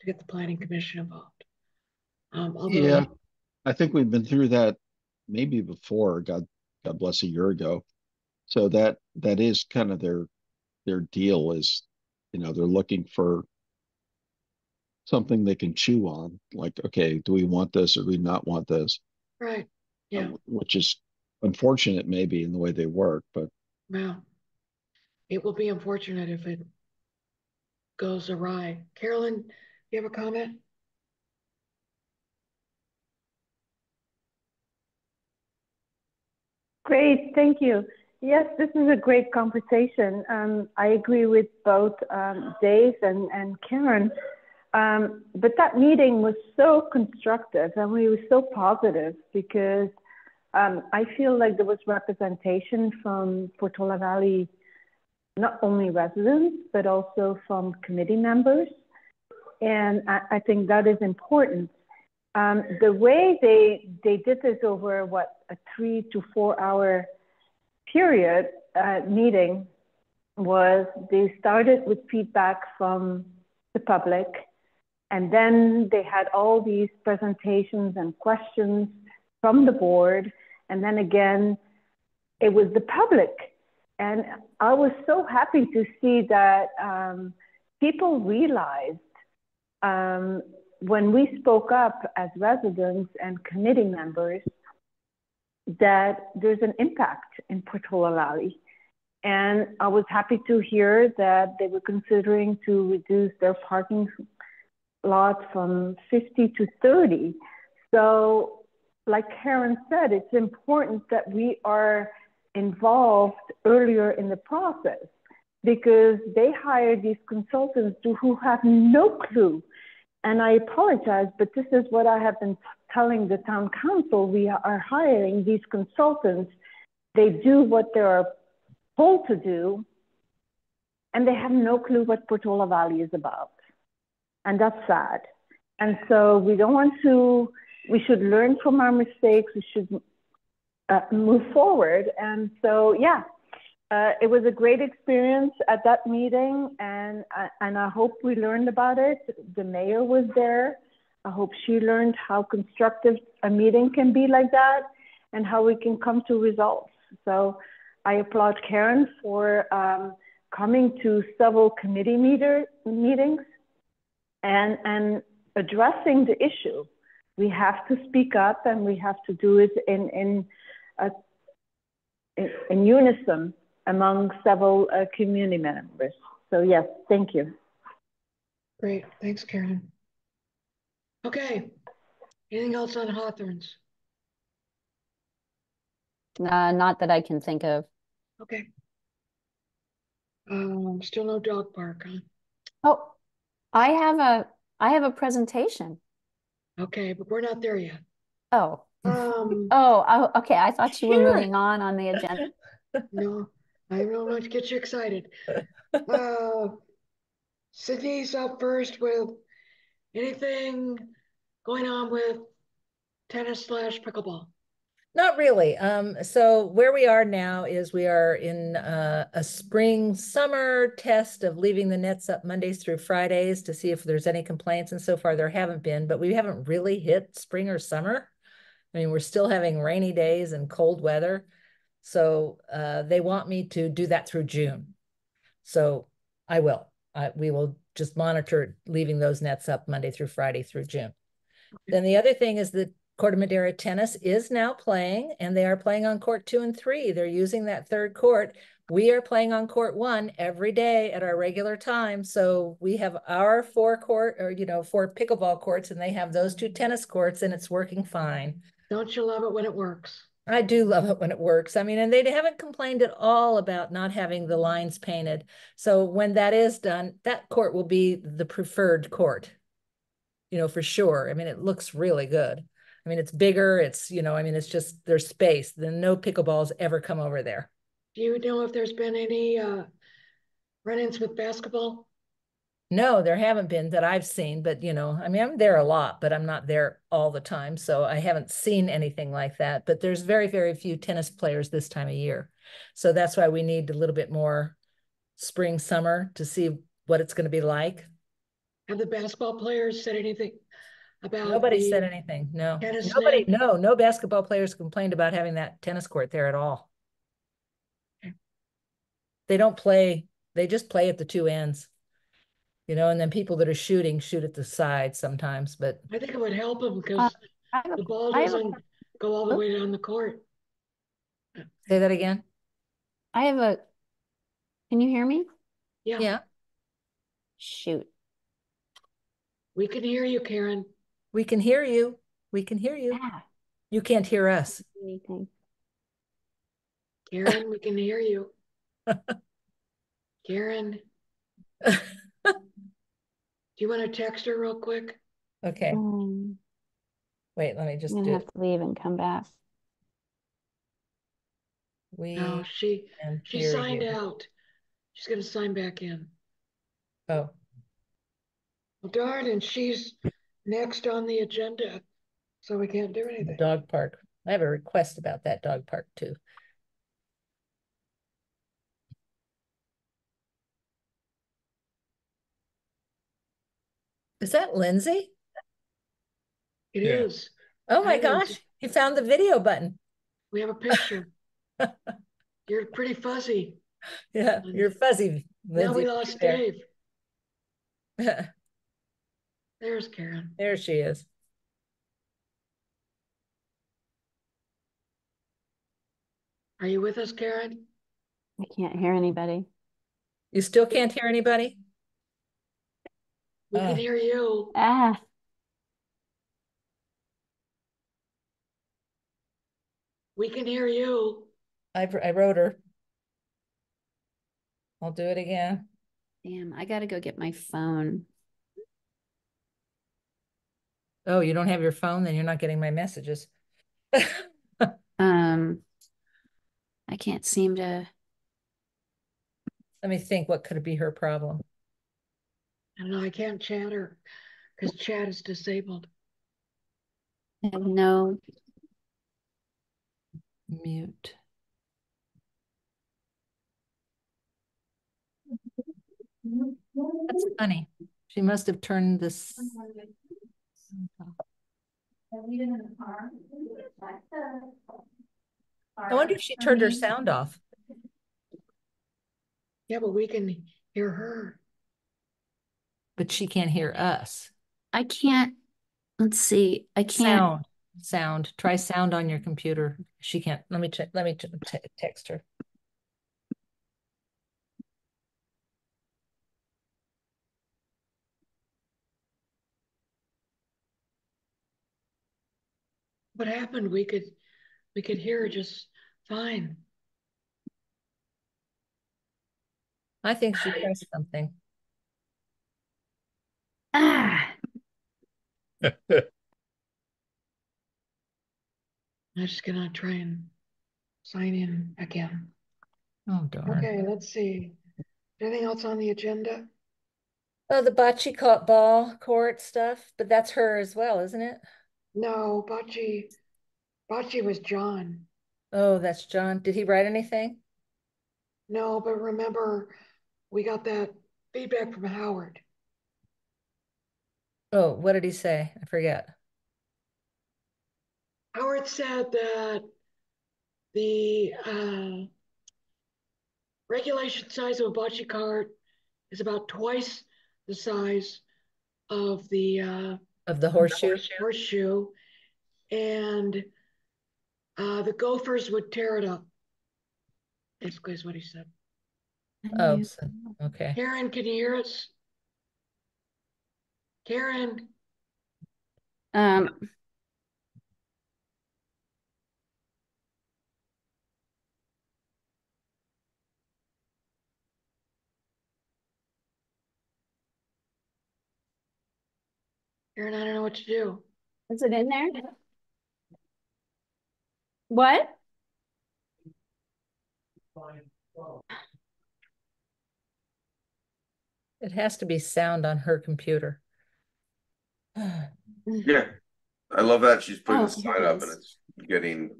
to get the planning commission involved. Yeah, I think we've been through that maybe before, God bless, a year ago. So that is kind of their deal is, they're looking for something they can chew on. Like, okay, do we want this or do we not want this? Right. Yeah. Which is unfortunate maybe in the way they work, but. Well, it will be unfortunate if it goes awry. Carolyn, you have a comment? Great, thank you. Yes, this is a great conversation. I agree with both Dave and Karen. But that meeting was so constructive and we were so positive because I feel like there was representation from Portola Valley, not only residents, but also from committee members. And I think that is important. The way they did this over a 3 to 4 hour period meeting was they started with feedback from the public, and then they had all these presentations and questions from the board, and then again it was the public. And I was so happy to see that people realized when we spoke up as residents and committee members that there's an impact in Portola Valley. And I was happy to hear that they were considering to reduce their parking lot from 50 to 30. So like Karen said, it's important that we are involved earlier in the process, because they hire these consultants who have no clue. And I apologize, but this is what I have been telling the town council. We are hiring these consultants. They do what they are told to do, and they have no clue what Portola Valley is about. And that's sad. And so we don't want to, we should learn from our mistakes. We should move forward. And so, yeah, it was a great experience at that meeting, and I hope we learned about it. The mayor was there. I hope she learned how constructive a meeting can be like that and how we can come to results. So I applaud Karen for coming to several committee meetings and addressing the issue. We have to speak up, and we have to do it in unison among several community members. So yes, thank you. Great, thanks, Karen. Okay, anything else on Hawthorns? Not that I can think of. Okay. Still no dog park, huh? Oh, I have a presentation. Okay, but we're not there yet. Oh. Okay. I thought you were moving on the agenda. No, I don't want to get you excited. Sydney's up first with anything going on with tennis / pickleball. Not really. So where we are now is we are in a spring summer test of leaving the nets up Mondays through Fridays to see if there's any complaints. And so far there haven't been, but we haven't really hit spring or summer. I mean, we're still having rainy days and cold weather. So they want me to do that through June. So I will. We will just monitor leaving those nets up Monday through Friday through June. Then the other thing is that Corte Madera Tennis is now playing, and they are playing on court 2 and 3. They're using that third court. We are playing on court 1 every day at our regular time. So we have our 4 pickleball courts, and they have those 2 tennis courts, and it's working fine. Don't you love it when it works? I do love it when it works. I mean, and they haven't complained at all about not having the lines painted. So when that is done, that court will be the preferred court, for sure. I mean, it looks really good. I mean, it's bigger. It's, it's just, there's space. Then no pickleballs ever come over there. Do you know if there's been any run-ins with basketball? No, there haven't been that I've seen, but I mean, I'm there a lot, but I'm not there all the time. So I haven't seen anything like that, but there's very, very few tennis players this time of year. So that's why we need a little bit more spring, summer to see what it's going to be like. Have the basketball players said anything about Nobody said anything. No, no basketball players complained about having that tennis court there at all. Okay. They don't play. They just play at the 2 ends. And then people that are shooting shoot at the side sometimes, but I think it would help them because the ball doesn't go all the way down the court. Say that again. Can you hear me? Yeah. Yeah. Shoot. We can hear you, Karen. We can hear you. We can hear you. Yeah. You can't hear us. Anything. Karen, we can hear you. Karen. Do you want to text her real quick? Okay. Wait, let me just do. Have to leave and come back. No, she signed out. She's going to sign back in. Oh. Well, darn, and she's next on the agenda, so we can't do anything. The dog park. I have a request about that dog park too. Is that Lindsay? It is. Oh my gosh, you found the video button. We have a picture. You're pretty fuzzy. Yeah, you're fuzzy, Now we Lindsay. lost There. Dave. There's Karen. There she is. Are you with us, Karen? I can't hear anybody. You still can't hear anybody? We can hear you. Ah, We can hear you. I wrote her. I'll do it again. damn, I gotta go get my phone. Oh, you don't have your phone? Then you're not getting my messages. I can't seem to. Let me think, what could be her problem? I don't know, I can't chat her because chat is disabled. I have no mute. That's funny. She must have turned this. I wonder if she turned her sound off. Yeah, but we can hear her. But she can't hear us. I can't. Let's see. I can't. Sound. Try sound on your computer. She can't. Let me check. Let me text her. What happened? We could hear her just fine. I think she pressed something. Ah, I'm just gonna try and sign in again. Oh, darn. Okay, let's see. Anything else on the agenda? Oh, the bocce ball court stuff, but that's her as well, isn't it? No, Bocce was John. Oh, that's John. Did he write anything? No, but remember, we got that feedback from Howard. Oh, what did he say? I forget. Howard said that the regulation size of a bocce cart is about twice the size of the Of the horseshoe? horseshoe, and the Gophers would tear it up. Basically, is what he said. Oh, okay. Karen, can you hear us? Karen, um, Karen, I don't know what to do. is it in there? What? It has to be sound on her computer. Yeah, I love that she's putting Oh, the here sign it up is. and it's getting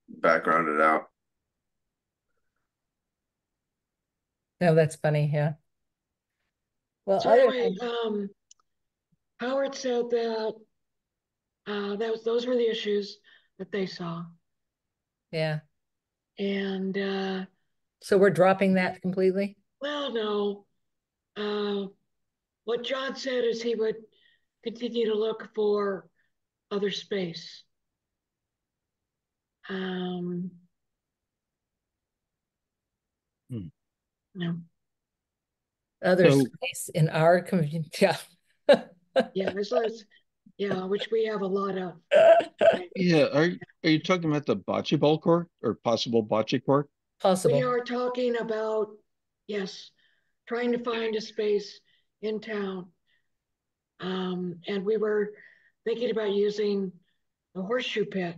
backgrounded out. No, that's funny. Yeah. Well, So other anyway, than Howard said that those were the issues that they saw, yeah. and So we're dropping that completely? well, no. What John said is he would continue to look for other space. Um, no. Other So- space in our community. Yeah. Yeah, which we have a lot of. Yeah, are you talking about the bocce ball court or possible bocce court? We Possible. are talking about, yes, trying to find a space in town. And we were thinking about using the horseshoe pit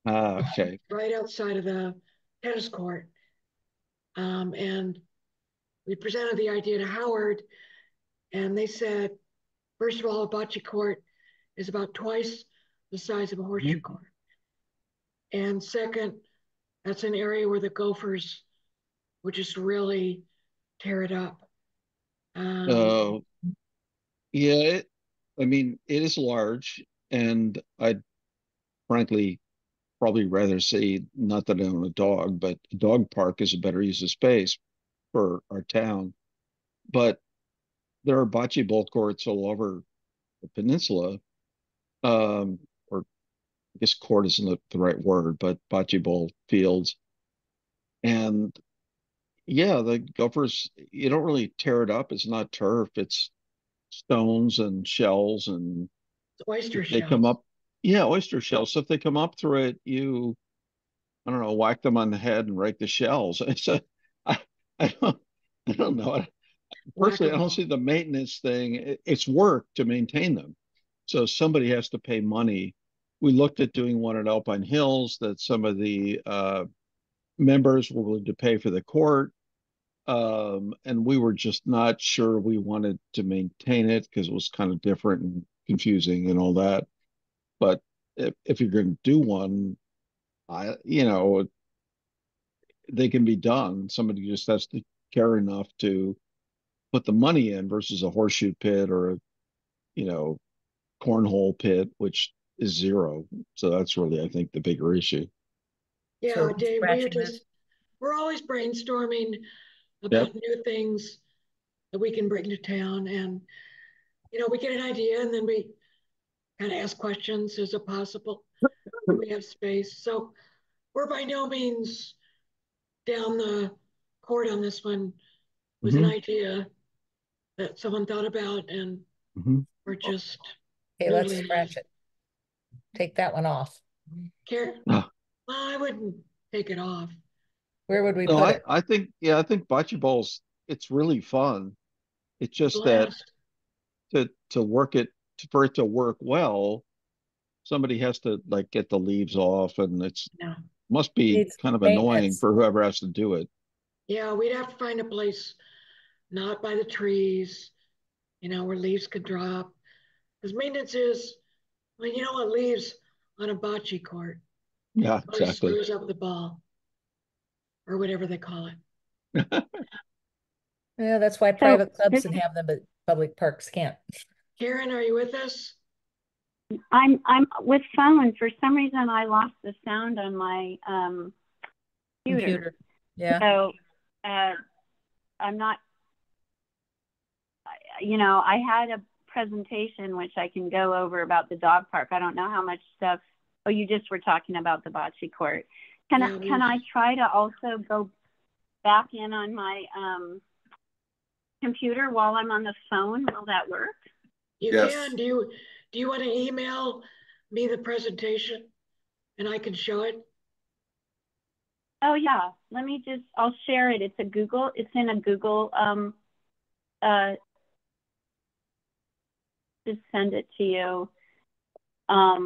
Okay. right outside of the tennis court. And we presented the idea to Howard, and they said, first of all, a bocce court is about twice the size of a horseshoe court. And second, that's an area where the Gophers would just really tear it up. Oh, yeah. I mean, it is large, and I frankly probably rather see, not that I own a dog, but a dog park is a better use of space for our town. But there are bocce ball courts all over the peninsula. Or I guess court isn't the right word, but bocce ball fields. And yeah, the Gophers, you don't really tear it up. It's not turf, it's stones and shells, and It's oyster they come shells. up, yeah, oyster shells. So if they come up through it, you, I don't know, whack them on the head and break the shells. So I, I don't, I don't know. Personally, I don't Whack-a-mole. see the maintenance thing. It's work to maintain them. So somebody has to pay money. We looked at doing one at Alpine Hills that some of the members were willing to pay for the court. And we were just not sure we wanted to maintain it because it was kind of different and confusing and all that. But if you're going to do one, they can be done. Somebody just has to care enough to put the money in versus a horseshoe pit or a, you know, cornhole pit, which is zero. So that's really, I think, the bigger issue. Yeah, So Dave, scratching that. we're always brainstorming Yep. about new things that we can bring to town. And, we get an idea and then we kind of ask questions. Is it possible? Do we have space? So we're by no means down the court on this one. It was an Mhm. idea that someone thought about, and Mhm. we're just Okay, let's noodling on scratch it. Take that one off. Care? Ah. Well, I wouldn't take it off. Where would we No, put it? I think, yeah, I think bocce balls, it's really fun. It's just that Blast. to work it, for it to work well, somebody has to like get the leaves off, and it's No. must be Needs kind of annoying maintenance. for whoever has to do it. Yeah, we'd have to find a place not by the trees, where leaves could drop. Because maintenance is, well, you know what leaves on a bocce court? Yeah, Always exactly. screws up the ball or whatever they call it. Yeah, that's why So private clubs this, can have them, but public parks can't. Karen, are you with us? I'm with phone. For some reason, I lost the sound on my computer. Yeah. So I'm not. I had a presentation which I can go over about the dog park. I don't know how much stuff. Oh, you just were talking about the bocce court. Can I try to also go back in on my computer while I'm on the phone? Will that work? You Yes. can. Do you want to email me the presentation and I can show it? Oh yeah. I'll share it. It's in a Google just send it to you. I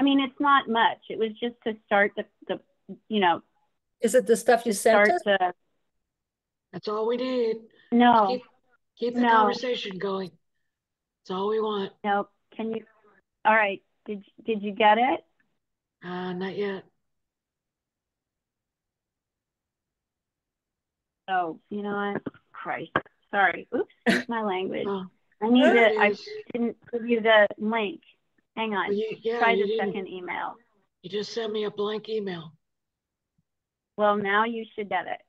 mean, it's not much. It was just to start the Is it the stuff you sent us? That's all we need. No. Keep the conversation going. That's all we want. No. All right. Did you get it? Not yet. Oh, you know what? Christ. Sorry. Oops. Excuse my language. Oh, I didn't give you the link. Hang on. Well, Try the second email. You just sent me a blank email. Well, now you should get it.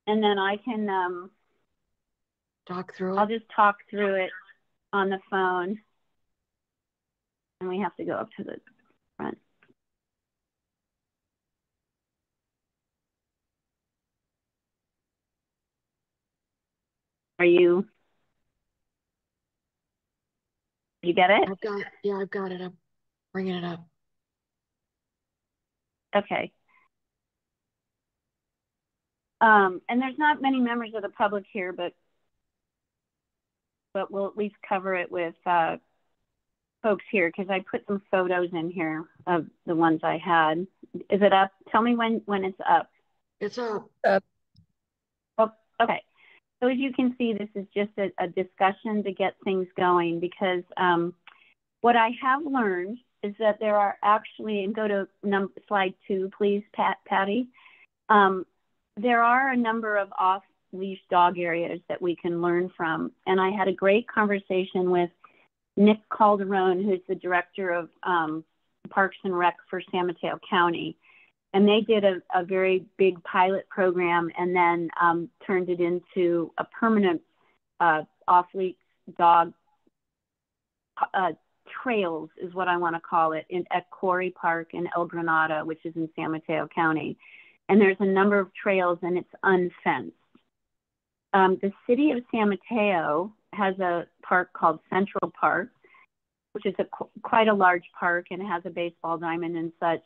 And then I can talk through it. I'll just talk through it on the phone. And we have to go up to the front. You get it? I've got it. I'm bringing it up. Okay. And there's not many members of the public here, but we'll at least cover it with folks here because I put some photos in here of the ones I had. Is it up? Tell me when it's up. It's up. Oh, okay. So as you can see, this is just a discussion to get things going because what I have learned is that there are actually, and go to slide 2, please, Patty. There are a number of off-leash dog areas that we can learn from. And I had a great conversation with Nick Calderon, who's the director of Parks and Rec for San Mateo County. And they did a very big pilot program and then turned it into a permanent off-leash dog trails is what I want to call it at Quarry Park in El Granada, which is in San Mateo County. And there's a number of trails and it's unfenced. The city of San Mateo has a park called Central Park, which is quite a large park and has a baseball diamond and such.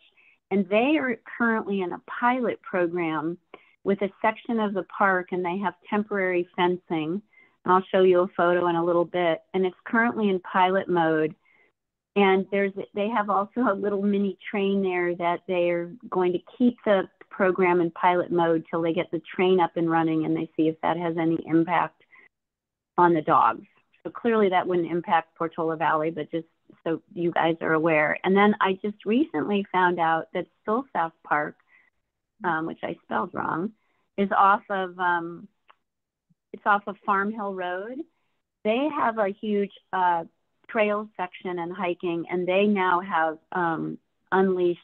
And they are currently in a pilot program with a section of the park, and they have temporary fencing. And I'll show you a photo in a little bit. And it's currently in pilot mode. And they have also a little mini train there that they're going to keep the program in pilot mode till they get the train up and running and they see if that has any impact on the dogs. So clearly that wouldn't impact Portola Valley, but just so you guys are aware. And then I just recently found out that Stillsouth Park, which I spelled wrong, is off of Farm Hill Road. They have a huge trail section and hiking, and they now have unleashed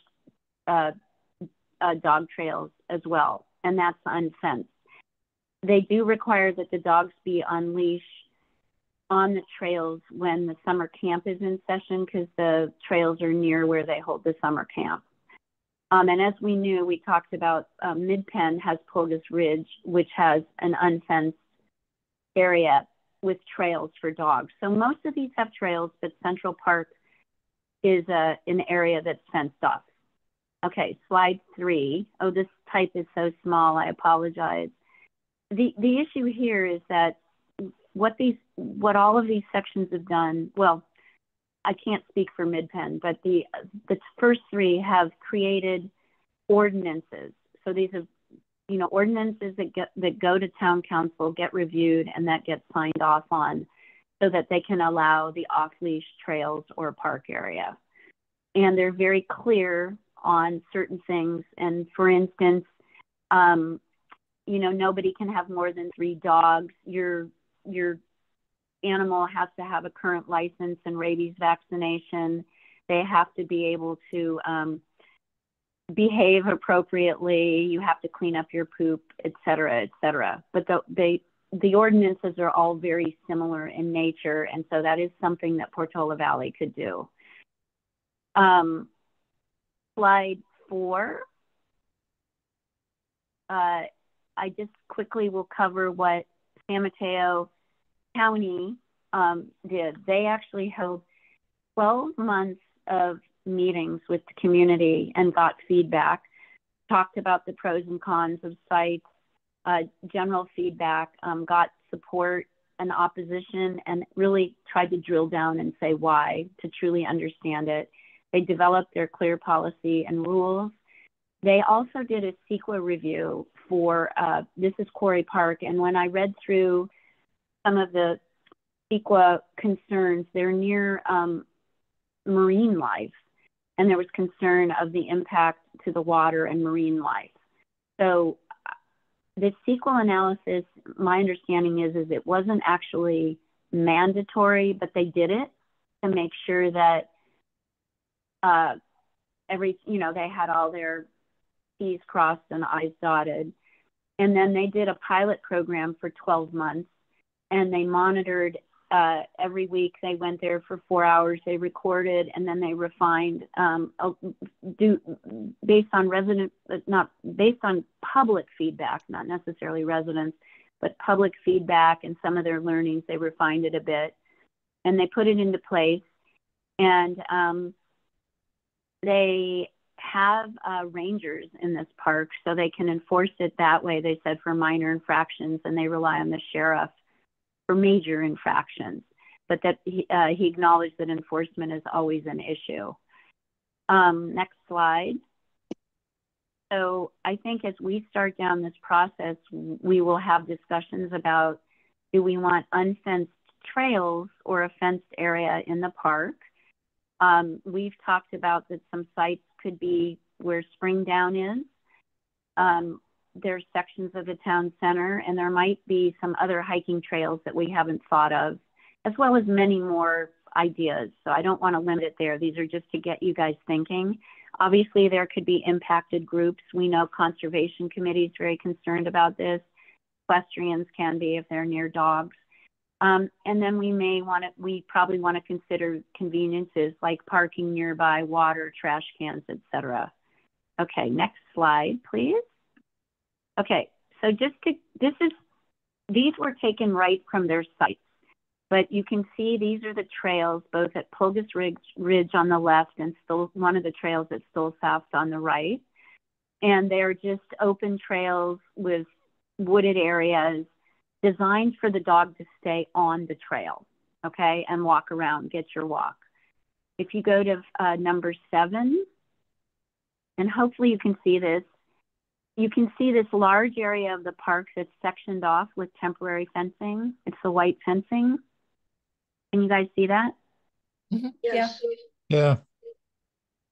dog trails as well, and that's unfenced. They do require that the dogs be unleashed on the trails when the summer camp is in session because the trails are near where they hold the summer camp. And as we knew, we talked about Mid-Penn has Pulgas Ridge, which has an unfenced area with trails for dogs. So most of these have trails, but Central Park is an area that's fenced off. Okay, slide 3. Oh, this type is so small, I apologize. The issue here is that what all of these sections have done, well, I can't speak for Mid-Penn, but the first 3 have created ordinances. So these are, ordinances that go to town council, get reviewed, and that gets signed off on so that they can allow the off-leash trails or park area. And they're very clear on certain things. And for instance, nobody can have more than 3 dogs. Your animal has to have a current license and rabies vaccination. They have to be able to behave appropriately. You have to clean up your poop, et cetera, et cetera. But the ordinances are all very similar in nature. And so that is something that Portola Valley could do. Slide 4. I just quickly will cover what San Mateo County did. They actually held 12 months of meetings with the community and got feedback, talked about the pros and cons of sites, general feedback, got support and opposition, and really tried to drill down and say why to truly understand it. They developed their clear policy and rules. They also did a CEQA review for, this is Quarry Park, and when I read through some of the CEQA concerns, they're near marine life, and there was concern of the impact to the water and marine life. So the CEQA analysis, my understanding is it wasn't actually mandatory, but they did it to make sure that they had all their T's crossed and I's dotted. And then they did a pilot program for 12 months, and they monitored every week. They went there for 4 hours, they recorded, and then they refined based on public feedback, not necessarily residents, but public feedback and some of their learnings. They refined it a bit, and they put it into place. And they have rangers in this park, so they can enforce it that way, they said, for minor infractions, and they rely on the sheriff for major infractions, but that he acknowledged that enforcement is always an issue. Next slide. So I think as we start down this process, we will have discussions about, do we want unfenced trails or a fenced area in the park? We've talked about that some sites could be where Springdown is. There's sections of the town center, and there might be some other hiking trails that we haven't thought of, as well as many more ideas. So I don't want to limit it there. These are just to get you guys thinking. Obviously, there could be impacted groups. We know Conservation Committee is very concerned about this. Equestrians can be if they're near dogs. And then we probably want to consider conveniences like parking nearby, water, trash cans, etc. Okay, next slide, please. Okay, so these were taken right from their sites, but you can see these are the trails both at Pulgus Ridge on the left and still one of the trails at Stoll South on the right. And they're just open trails with wooded areas designed for the dog to stay on the trail, okay, and walk around, get your walk. If you go to number 7, and hopefully you can see this, you can see this large area of the park that's sectioned off with temporary fencing. It's the white fencing. Can you guys see that? Mm-hmm. Yes. Yeah.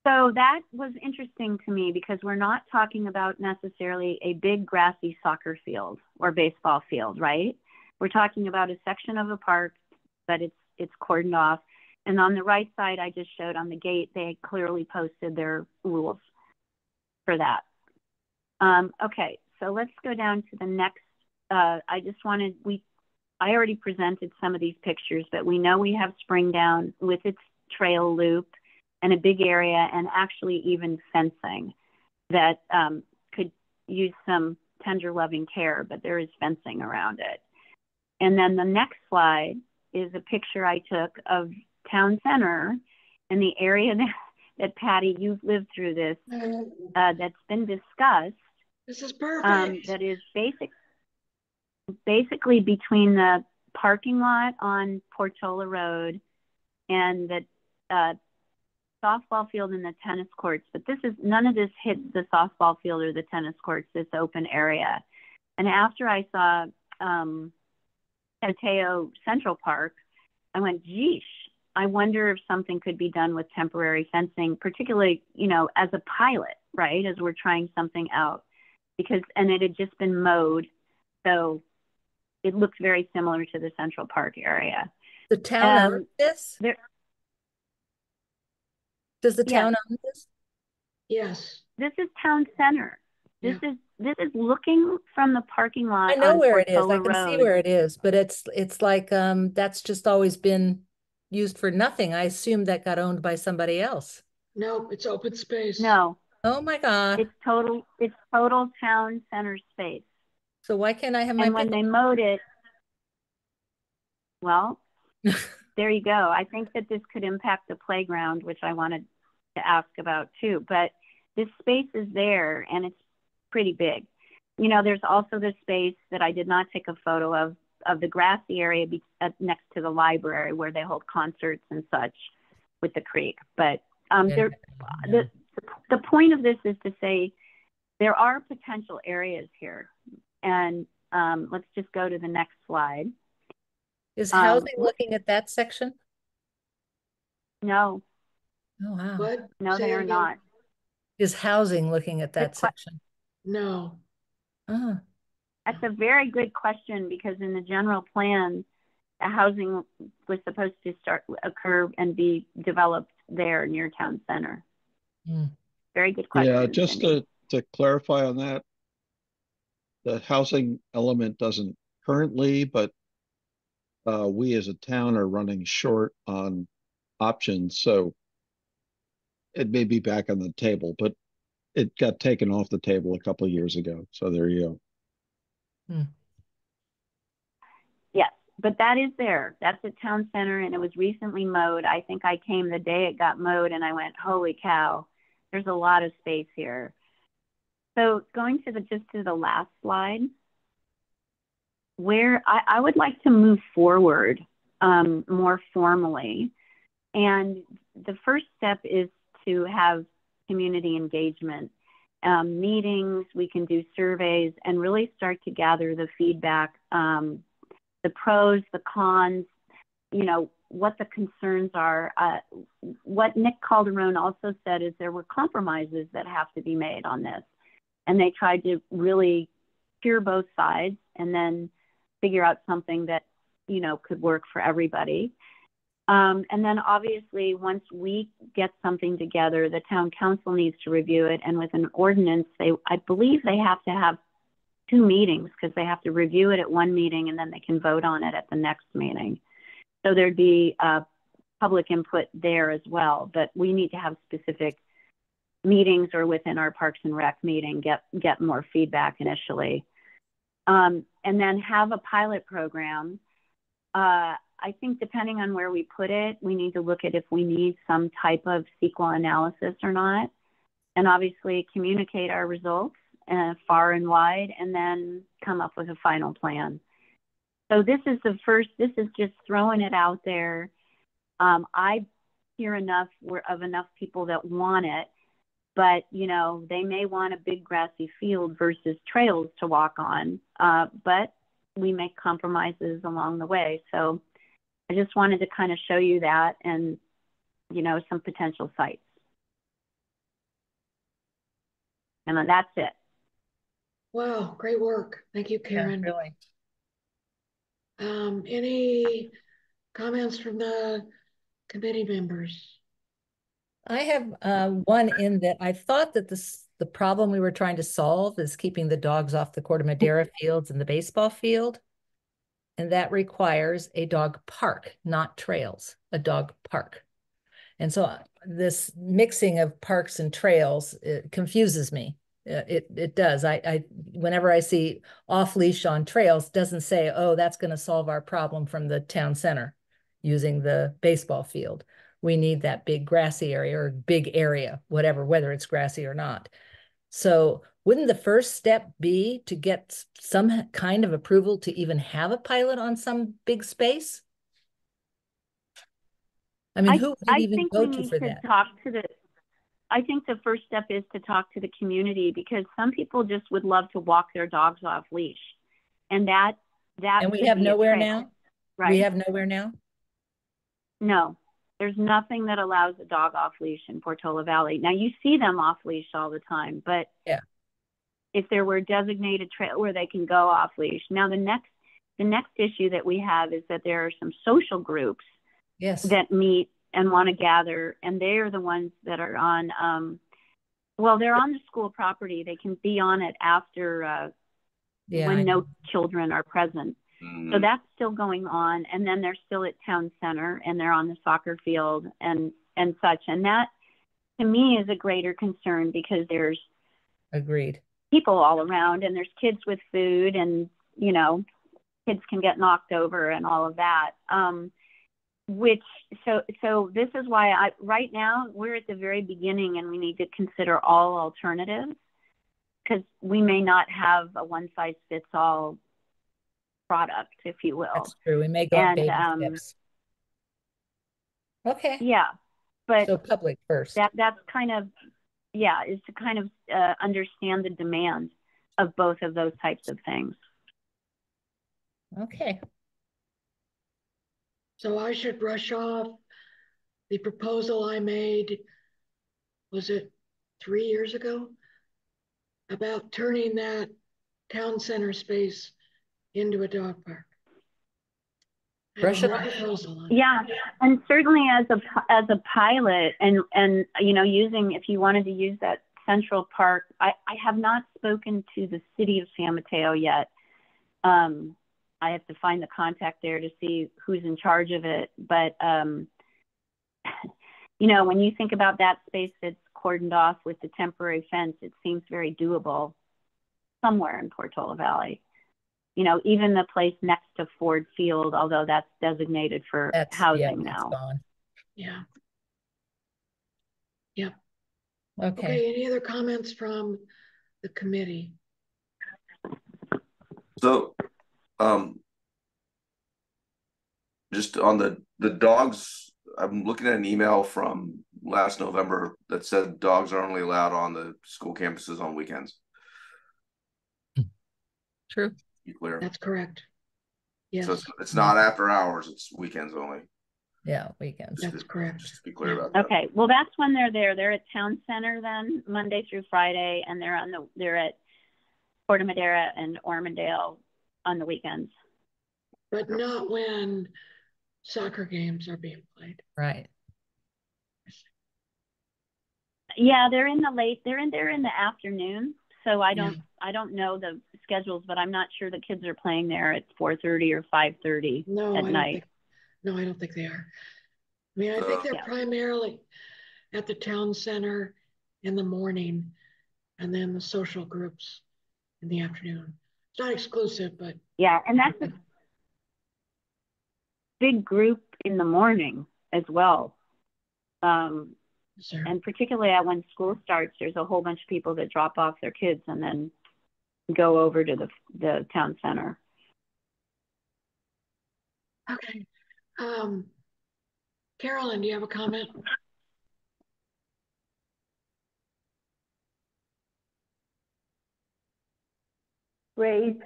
So that was interesting to me because we're not talking about necessarily a big grassy soccer field or baseball field, right? We're talking about a section of the park, but it's cordoned off. And on the right side, I just showed on the gate, they clearly posted their rules for that. Okay, so let's go down to the next. I already presented some of these pictures, but we know we have Springdown with its trail loop and a big area and actually even fencing that could use some tender loving care, but there is fencing around it. And then the next slide is a picture I took of Town Center and the area that Patty, you've lived through this, that's been discussed. This is perfect. That is basically between the parking lot on Portola Road and the softball field and the tennis courts. But none of this hits the softball field or the tennis courts, this open area. And after I saw Ateo Central Park, I went, geesh, I wonder if something could be done with temporary fencing, particularly, as a pilot, right? As we're trying something out. And it had just been mowed, so it looked very similar to the Central Park area. The town owns this? Does the town own this? Yes. This is Town Center. This is looking from the parking lot. I know where it is. I Portola can Road. see where it is, but it's like that's just always been used for nothing. I assume that got owned by somebody else. No, it's open space. No. Oh my God. It's total Town Center space. So why can't I have my And when they mowed it, well, there you go. I think that this could impact the playground, which I wanted to ask about too. But this space is there and it's pretty big. There's also the space that I did not take a photo of the grassy area next to the library where they hold concerts and such with the creek. But the point of this is to say there are potential areas here. And let's just go to the next slide. Is housing looking at that section? No. Oh, wow. What? No, they are not. Is housing looking at that section? No. Oh. That's a very good question because in the general plan, the housing was supposed to occur and be developed there near Town Center. Very good question. Yeah, just to clarify on that, the housing element doesn't currently, but we as a town are running short on options, so it may be back on the table, but it got taken off the table a couple of years ago. So there you go. Yes, but that is there. That's at Town Center, and it was recently mowed. I think I came the day it got mowed, and I went, holy cow, there's a lot of space here. So going to the last slide, where I would like to move forward more formally. And the first step is to have community engagement, meetings, we can do surveys and really start to gather the feedback, the pros, the cons, what the concerns are. What Nick Calderon also said is there were compromises that have to be made on this. And they tried to really hear both sides and then figure out something that, could work for everybody. And then obviously, once we get something together, the town council needs to review it. And with an ordinance, I believe they have to have 2 meetings because they have to review it at one meeting and then they can vote on it at the next meeting. So there'd be public input there as well, but we need to have specific meetings or within our Parks and Rec meeting, get more feedback initially. And then have a pilot program. I think depending on where we put it, we need to look at if we need some type of CEQA analysis or not, and obviously communicate our results far and wide, and then come up with a final plan. So this is just throwing it out there. I hear enough people that want it, but they may want a big grassy field versus trails to walk on, but we make compromises along the way. So I just wanted to kind of show you that and, some potential sites. And then that's it. Wow, great work. Thank you, Karen. Yeah, really. Any comments from the committee members? I have one in that I thought that the problem we were trying to solve is keeping the dogs off the Corte Madera fields and the baseball field. And that requires a dog park, not trails, a dog park. And so this mixing of parks and trails, it confuses me. It does. Whenever I see off leash on trails, doesn't say, oh, that's going to solve our problem from the town center using the baseball field. We need that big grassy area or big area, whatever, whether it's grassy or not. So wouldn't the first step be to get some kind of approval to even have a pilot on some big space? I mean, who would it even go to for that? I think the first step is to talk to the community, because some people just would love to walk their dogs off leash. And and we have nowhere now? Right? We have nowhere now? No, there's nothing that allows a dog off leash in Portola Valley. Now you see them off leash all the time, but yeah, if there were a designated trail where they can go off leash. Now the next issue that we have is that there are some social groups that meet and want to gather, and they are the ones that are on they're on the school property. They can be on it after when no children are present. So that's still going on. And then they're still at town center and they're on the soccer field and such. And that to me is a greater concern, because there's people all around and there's kids with food and, kids can get knocked over and all of that. So this is why right now we're at the very beginning and we need to consider all alternatives, because we may not have a one size fits all product, if you will. That's true. We may go on baby steps. Okay. Yeah, but so public first. That's kind of is to kind of understand the demand of both of those types of things. Okay. So I should brush off the proposal I made, was it 3 years ago, about turning that town center space into a dog park. Brush it off. Yeah, and certainly as a pilot, and using, if you wanted to use that Central Park, I have not spoken to the city of San Mateo yet. I have to find the contact there to see who's in charge of it. But when you think about that space that's cordoned off with the temporary fence, it seems very doable somewhere in Portola Valley. Even the place next to Ford Field, although that's designated for housing now. Gone. Yeah. Yep. Okay. Any other comments from the committee? So, just on the dogs, I'm looking at an email from last November that said dogs are only allowed on the school campuses on weekends. True. Be clear. That's correct. Yes. So it's not after hours, it's weekends only. Yeah, weekends. That's correct. Just to be clear about that. Okay, well that's when they're there. They're at town center then, Monday through Friday, and they're at Corte Madera and Ormondale on the weekends. But not when soccer games are being played. Right. Yeah, they're in the afternoon. So I don't know the schedules, but I'm not sure the kids are playing there at 4:30 or 5:30 at night. I don't think they are. I mean, I think they're primarily at the town center in the morning, and then the social groups in the afternoon. It's not exclusive, but yeah, and that's a big group in the morning as well. sure. And particularly when school starts, there's a whole bunch of people that drop off their kids and then go over to the town center. Okay. Carolyn, do you have a comment? Great.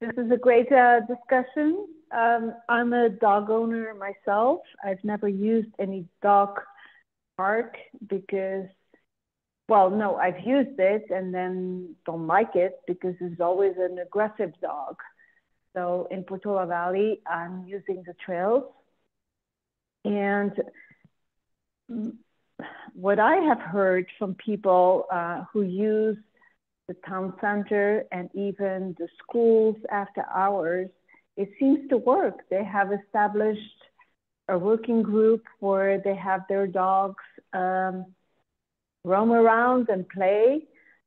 This is a great discussion. I'm a dog owner myself. I've never used any dog park because, well, no, I've used it and then don't like it because it's always an aggressive dog. So in Portola Valley, I'm using the trails. And what I have heard from people who use the town center and even the schools after hours, it seems to work. They have established a working group where they have their dogs roam around and play.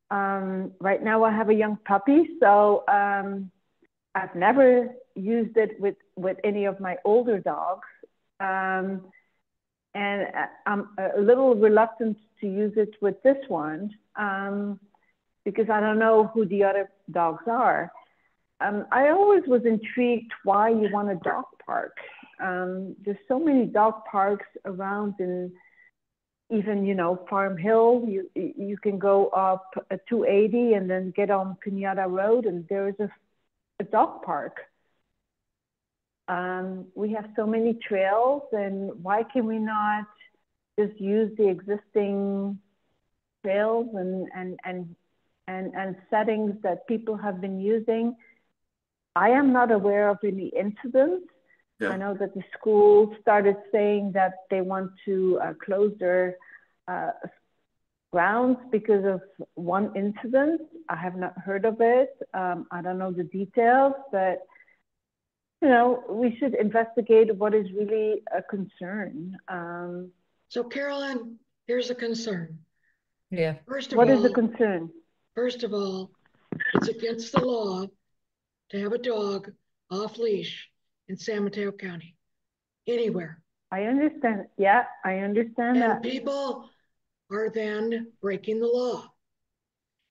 Right now I have a young puppy, so I've never used it with any of my older dogs. And I'm a little reluctant to use it with this one because I don't know who the other dogs are. I always was intrigued why you want a dog park. There's so many dog parks around in even, Farm Hill. You can go up 280 and then get on Pinata Road and there's a dog park. We have so many trails, and why can we not just use the existing trails and settings that people have been using? I am not aware of any incidents. Yeah. I know that the school started saying that they want to close their grounds because of one incident. I have not heard of it. I don't know the details, but we should investigate what is really a concern. So Carolyn, here's a concern. Yeah. What is the concern? First of all, it's against the law to have a dog off leash in San Mateo County, anywhere. I understand. Yeah, I understand that. And people are then breaking the law.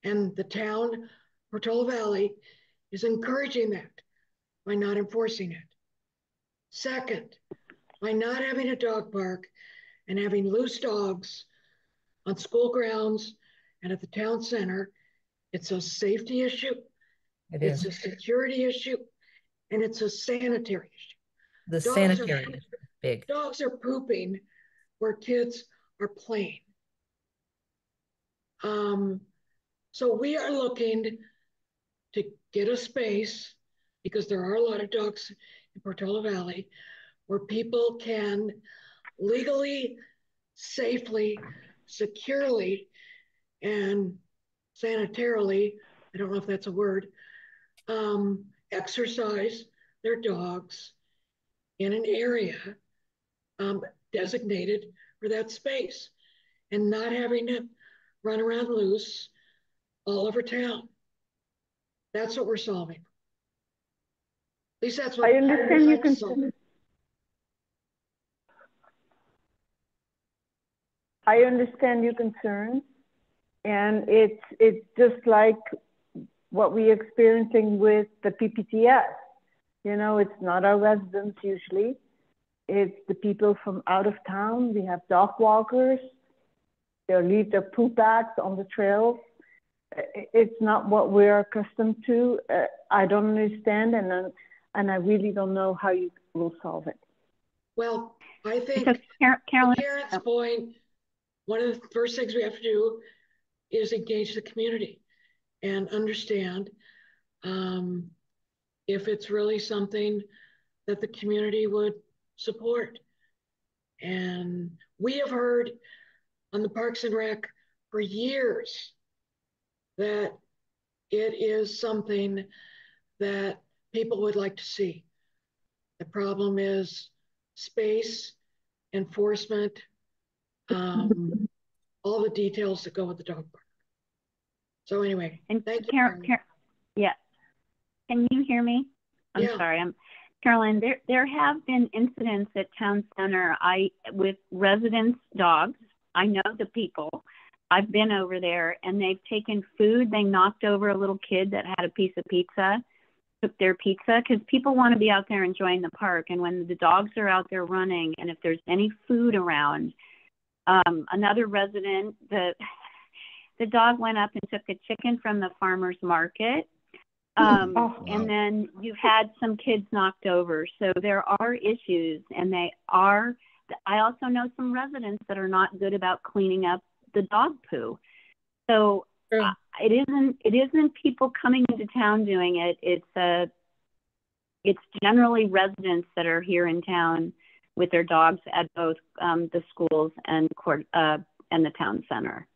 And the town, Portola Valley, is encouraging that by not enforcing it. Second, by not having a dog park and having loose dogs on school grounds and at the town center, it's a safety issue, it's a security issue, and it's a sanitary issue. The sanitary is big. Dogs are pooping where kids are playing. So we are looking to get a space, because there are a lot of dogs in Portola Valley, where people can legally, safely, securely, and sanitarily, I don't know if that's a word, exercise their dogs in an area designated for that space and not having to run around loose all over town. That's what we're solving. At least that's what I understand your concern. I understand your concerns, and it's just like what we're experiencing with the PPTS. It's not our residents usually. It's the people from out of town. We have dog walkers. They'll leave their poop bags on the trails. It's not what we're accustomed to. I don't understand, and I really don't know how you will solve it. Well, I think Carolyn, Karen's point, one of the first things we have to do is engage the community and understand if it's really something that the community would support. And we have heard on the Parks and Rec for years that it is something that people would like to see. The problem is space, enforcement, all the details that go with the dog park. So anyway, And thank you. Yeah. Can you hear me? I'm Yeah. sorry. Carolyn, there have been incidents at Town Center with residents' dogs. I know the people. I've been over there, and they've taken food. They knocked over a little kid that had a piece of pizza, took their pizza, because people want to be out there enjoying the park. And when the dogs are out there running, and if there's any food around, another resident, the dog went up and took a chicken from the farmer's market. And then you've had some kids knocked over. So there are issues, and I also know some residents that are not good about cleaning up the dog poo. So it isn't people coming into town doing it. It's generally residents that are here in town with their dogs at both the schools and the town center.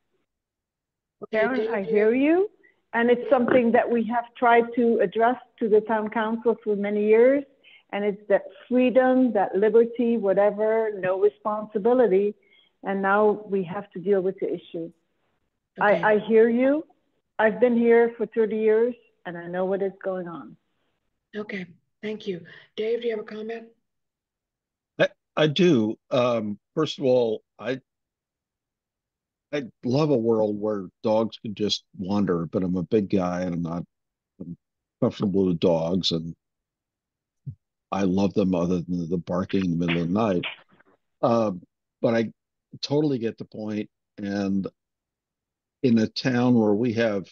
Karen, I hear you. And it's something that we have tried to address to the town council for many years. And it's that freedom, that liberty, whatever, no responsibility. And now we have to deal with the issue. Okay. I hear you. I've been here for 30 years and I know what is going on. Okay, thank you. Dave, do you have a comment? I do. First of all, I'd love a world where dogs could just wander, but I'm a big guy and I'm comfortable with dogs, and I love them other than the barking in the middle of the night. But I totally get the point. And in a town where we have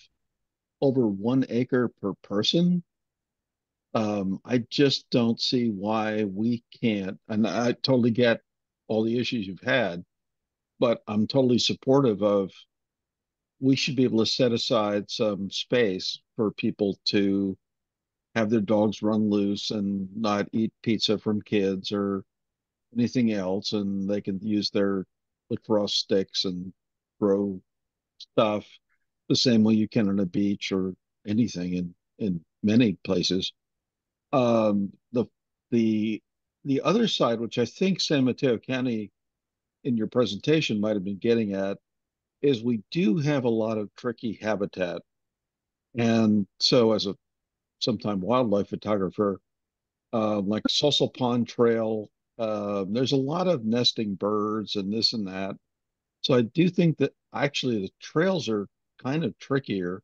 over 1 acre per person, I just don't see why we can't. And I totally get all the issues you've had, but I'm totally supportive of, we should be able to set aside some space for people to have their dogs run loose and not eat pizza from kids or anything else. And they can use their lacrosse sticks and throw stuff the same way you can on a beach or anything in many places. The the other side, which I think San Mateo County in your presentation might have been getting at, is we do have a lot of tricky habitat. And so as a sometime wildlife photographer, like Saucil Pond Trail, there's a lot of nesting birds and this and that. So I do think that actually the trails are kind of trickier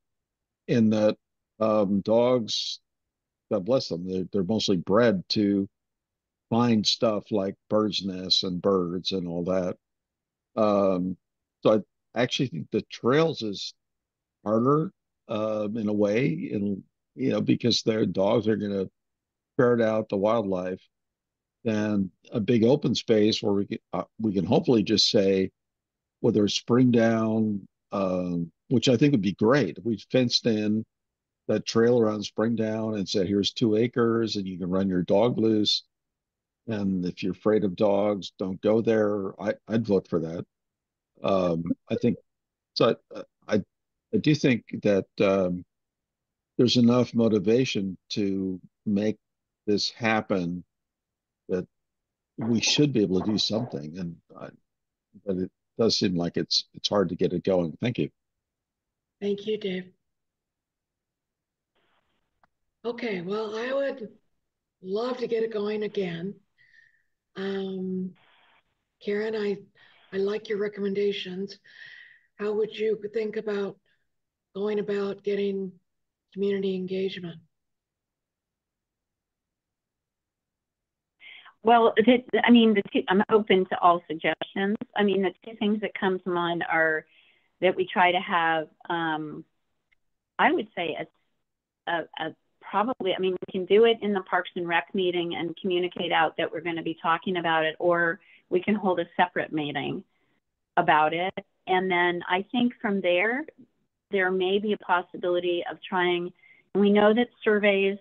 in that dogs, God bless them, they're mostly bred to find stuff like birds' nests and birds and all that. So I actually think the trails is harder in a way, and because their dogs are going to ferret out the wildlife than a big open space where we can hopefully just say whether it's spring down, which I think would be great if we fenced in that trail around Springdown and said, here's 2 acres and you can run your dog loose. And if you're afraid of dogs, don't go there. I'd vote for that. I think so. I do think that there's enough motivation to make this happen that we should be able to do something. And but it does seem like it's hard to get it going. Thank you. Thank you, Dave. Okay, well, I would love to get it going again. Karen, I like your recommendations. How would you think about going about getting community engagement? Well, I'm open to all suggestions. I mean, the 2 things that come to mind are that we try to have, I would say, probably, I mean, we can do it in the Parks and Rec meeting and communicate out that we're going to be talking about it, or we can hold a separate meeting about it. And then I think from there may be a possibility of trying, and we know that surveys,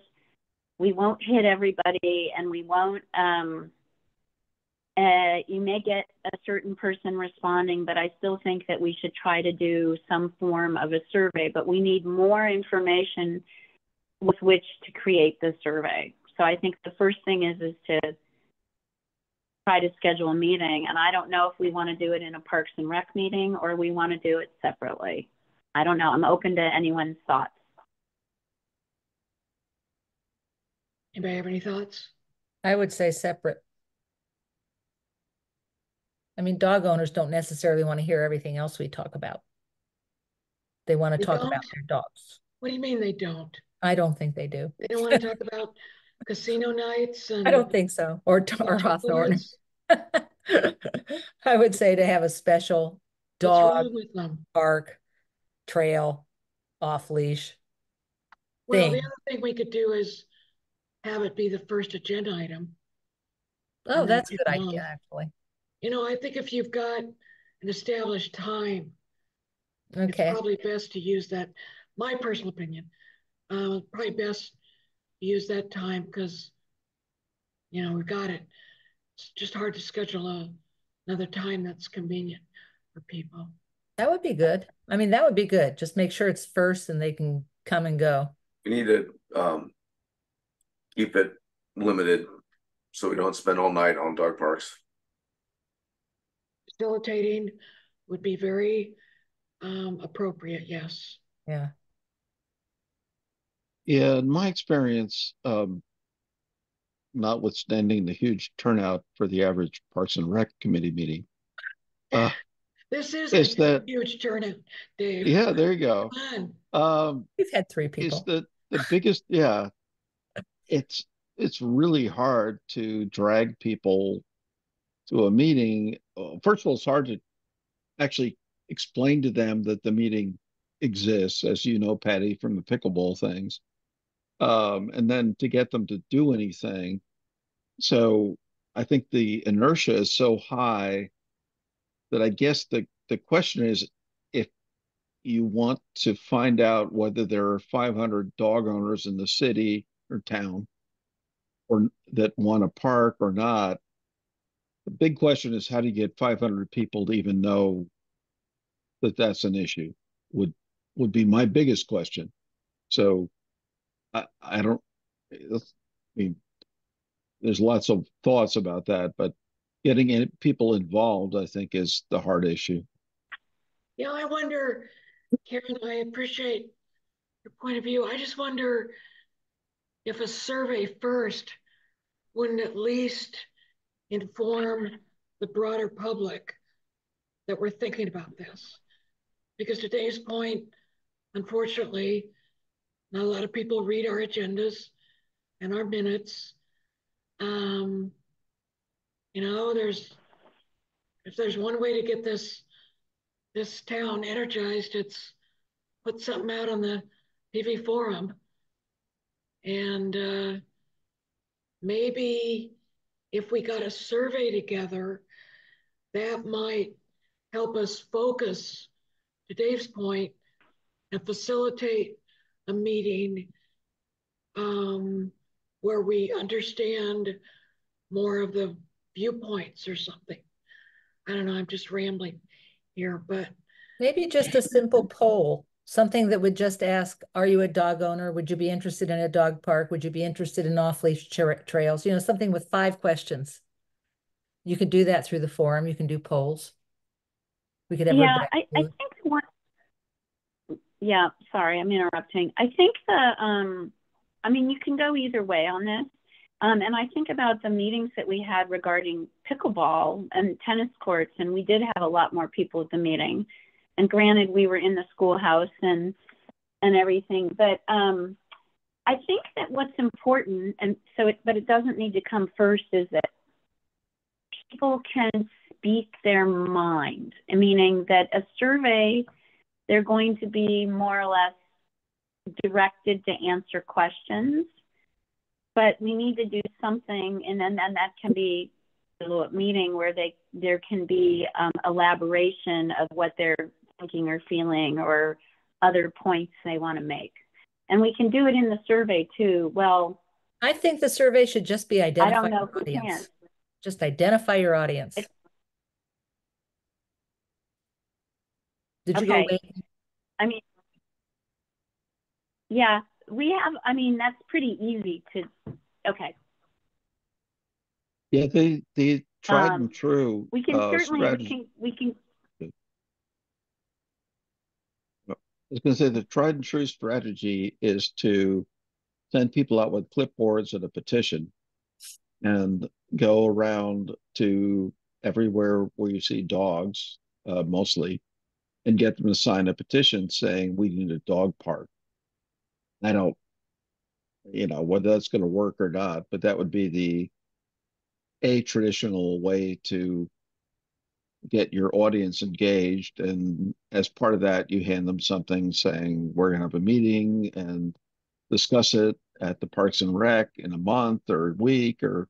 we won't hit everybody and we won't You may get a certain person responding, but I still think that we should try to do some form of a survey, but we need more information with which to create the survey. So I think the first thing is to try to schedule a meeting. And I don't know if we want to do it in a Parks and Rec meeting or we want to do it separately. I don't know. I'm open to anyone's thoughts. Anybody have any thoughts? I would say separate. I mean, dog owners don't necessarily want to hear everything else we talk about. They want to talk about their dogs. What do you mean they don't? I don't think they do. They don't want to talk about casino nights and I don't think so. Or Hawthorne. I would say to have a special dog park, trail, off leash. Well, the other thing we could do is have it be the first agenda item. Oh, that's a good idea, actually. You know, I think if you've got an established time, okay, it's probably best to use that. My personal opinion, probably best to use that time because, you know, we've got it. It's just hard to schedule another time that's convenient for people. That would be good. I mean, that would be good. Just make sure it's first and they can come and go. We need to keep it limited so we don't spend all night on dog parks. Facilitating would be very appropriate, yes. Yeah. Yeah, in my experience, notwithstanding the huge turnout for the average Parks and Rec committee meeting, this is a huge turnout, Dave. Yeah, there you go. We've had 3 people. It's the biggest, yeah. It's really hard to drag people to a meeting. First of all, it's hard to actually explain to them that the meeting exists, as you know, Patty, from the pickleball things. And then to get them to do anything. So I think the inertia is so high that I guess the question is, if you want to find out whether there are 500 dog owners in the city or town or that want a park or not, the big question is how do you get 500 people to even know that that's an issue would be my biggest question. So I don't, I mean, there's lots of thoughts about that, but getting people involved, I think, is the hard issue. Yeah, I wonder, Karen, I appreciate your point of view. I just wonder if a survey first wouldn't at least inform the broader public that we're thinking about this. Because to Dave's point, unfortunately, not a lot of people read our agendas and our minutes. You know, if there's one way to get this town energized, it's put something out on the PV forum. And maybe if we got a survey together, that might help us focus, to Dave's point, and facilitate a meeting where we understand more of the viewpoints or something. I don't know, I'm just rambling here, but. Maybe just a simple poll, something that would just ask, are you a dog owner? Would you be interested in a dog park? Would you be interested in off-leash trails? You know, something with 5 questions. You could do that through the forum. You can do polls. We could have. Yeah, I think one. Yeah, sorry, I'm interrupting. I think I mean, you can go either way on this. And I think about the meetings that we had regarding pickleball and tennis courts, and we did have a lot more people at the meeting. And granted, we were in the schoolhouse and everything, but I think that what's important, and so but it doesn't need to come first, is that people can speak their mind, meaning that a survey, they're going to be more or less directed to answer questions, but we need to do something, and then that can be a little meeting where there can be elaboration of what they're thinking or feeling or other points they want to make. And we can do it in the survey too. Well, I think the survey should just be identifying I don't know the audience. Just identify your audience. Did you go Okay. away? I mean, yeah, we have, I mean, that's pretty easy to, okay. Yeah, the tried and true We can certainly, strategy. we can, I was going to say the tried and true strategy is to send people out with clipboards and a petition and go around to everywhere where you see dogs, mostly, and get them to sign a petition saying we need a dog park. I don't, whether that's going to work or not, but that would be the a traditional way to get your audience engaged. And as part of that, you hand them something saying we're going to have a meeting and discuss it at the Parks and Rec in a month or a week, or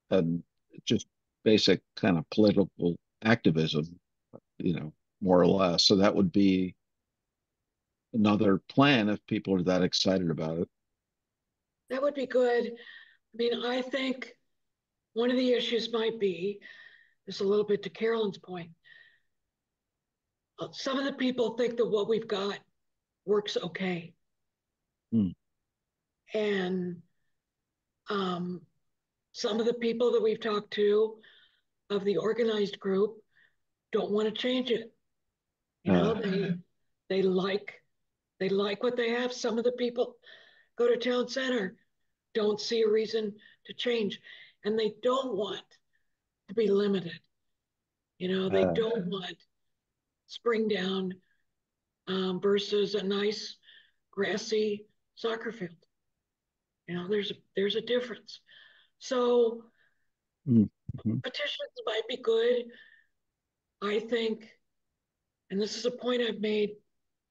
and just basic kind of political activism, more or less. So that would be another plan if people are that excited about it. That would be good. I mean, I think one of the issues might be, just a little bit to Carolyn's point, some of the people think that what we've got works okay. Hmm. And some of the people that we've talked to of the organized group don't want to change it. They like what they have. Some of the people go to town center, don't see a reason to change, and they don't want to be limited. They don't want Springdown versus a nice grassy soccer field. There's a difference. So mm-hmm. petitions might be good. I think, and this is a point I've made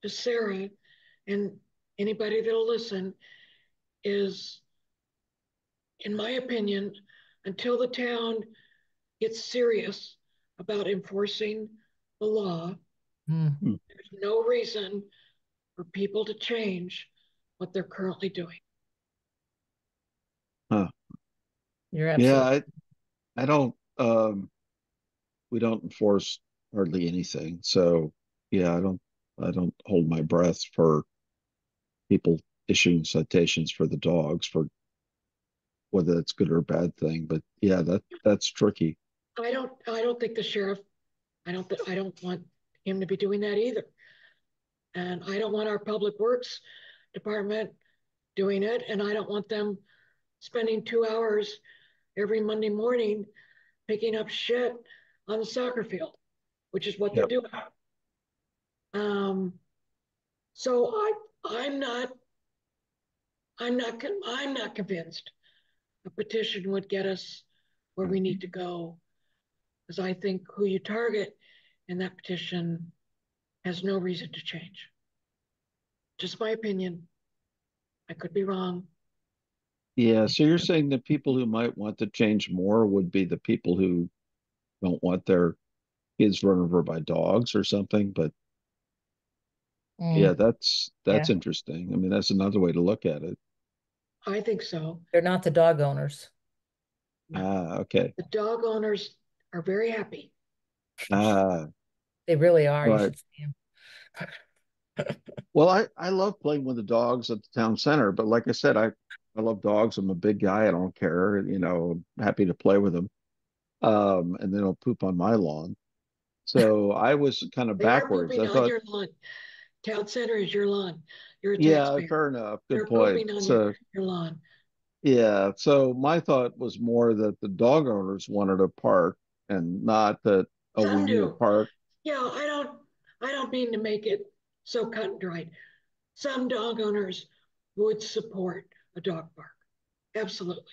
to Sarah and anybody that'll listen, is, in my opinion, until the town gets serious about enforcing the law, there's no reason for people to change what they're currently doing. Huh. You're absolutely. Yeah, I don't, we don't enforce hardly anything. So yeah, I don't hold my breath for people issuing citations for the dogs, for whether that's good or a bad thing. But yeah, that's tricky. I don't think the sheriff, I don't want him to be doing that either. And I don't want our public works department doing it. And I don't want them spending 2 hours every Monday morning picking up shit on the soccer field, which is what they're doing. So I'm not convinced a petition would get us where we need to go, because I think who you target in that petition has no reason to change. Just my opinion. I could be wrong. Yeah, so you're saying the people who might want to change more would be the people who don't want their kids run over by dogs or something. But yeah, that's interesting. I mean, that's another way to look at it. I think so. They're not the dog owners. Okay. The dog owners are very happy. They really are. Right. You should see them. Well, I love playing with the dogs at the town center, but like I said, I love dogs. I'm a big guy. I don't care. I'm happy to play with them. And they don't poop on my lawn. So I was kind of backwards. I thought, your lawn. Town center is your lawn. You're a yeah, taxpayer. fair enough. Good They're point. pooping on So your lawn. yeah, so my thought was more that the dog owners wanted a park and not that, oh, Some we need a do. park. Yeah, I don't mean to make it so cut and dried. Some dog owners would support a dog park. Absolutely.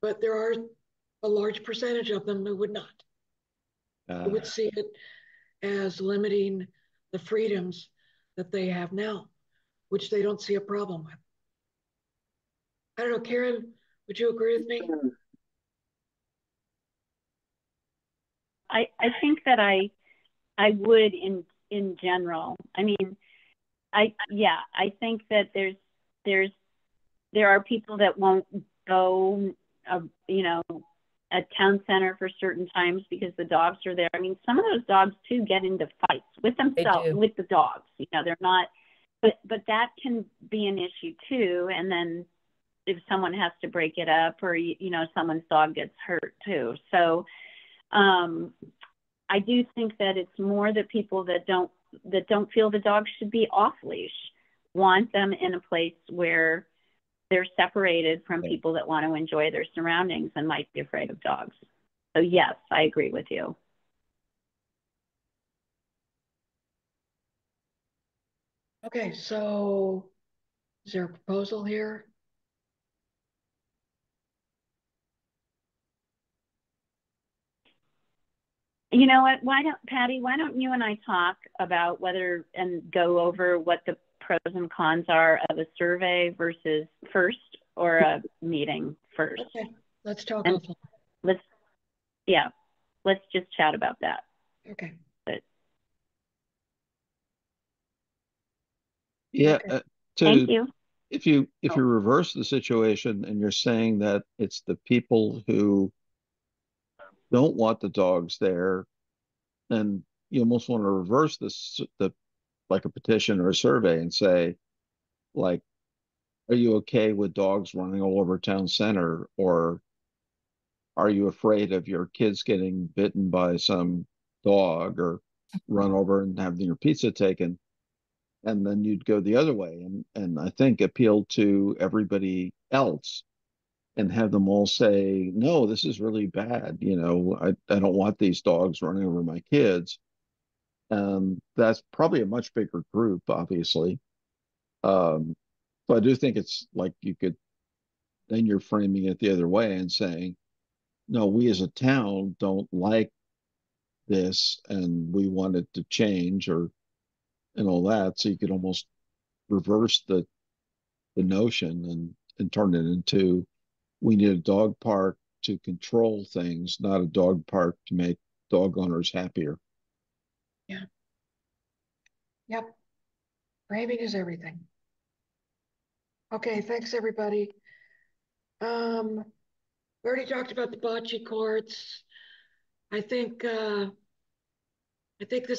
But there are a large percentage of them who would not. Who would see it as limiting the freedoms that they have now, which they don't see a problem with. I don't know, Karen, would you agree with me? I think that I would in general. I mean, I think that there are people that won't go you know, a town center for certain times because the dogs are there. I mean, some of those dogs too get into fights with themselves, with the dogs. You know, they're not, but that can be an issue too. And then if someone has to break it up, or you know, someone's dog gets hurt too. So I do think that it's more the people that don't feel the dogs should be off leash, want them in a place where they're separated from people that want to enjoy their surroundings and might be afraid of dogs. So yes, I agree with you. Okay, so is there a proposal here? You know what, Patty, why don't you and I talk about whether and go over what the pros and cons are of a survey versus first, or a meeting first. Okay, let's talk. And let's just chat about that. Okay. But, yeah. Okay. Thank you. If you reverse the situation and you're saying that it's the people who don't want the dogs there, then you almost want to reverse like a petition or a survey and say, like, are you okay with dogs running all over town center, or are you afraid of your kids getting bitten by some dog or run over and having your pizza taken? And then you'd go the other way and I think appeal to everybody else and have them all say, no, this is really bad. You know, I don't want these dogs running over my kids. That's probably a much bigger group, obviously. So I do think it's like then you're framing it the other way and saying, no, we as a town don't like this and we want it to change, and all that. So you could almost reverse the notion and turn it into, we need a dog park to control things, not a dog park to make dog owners happier. Yeah. Yep. Framing is everything. Okay, thanks everybody. We already talked about the bocce courts. I think this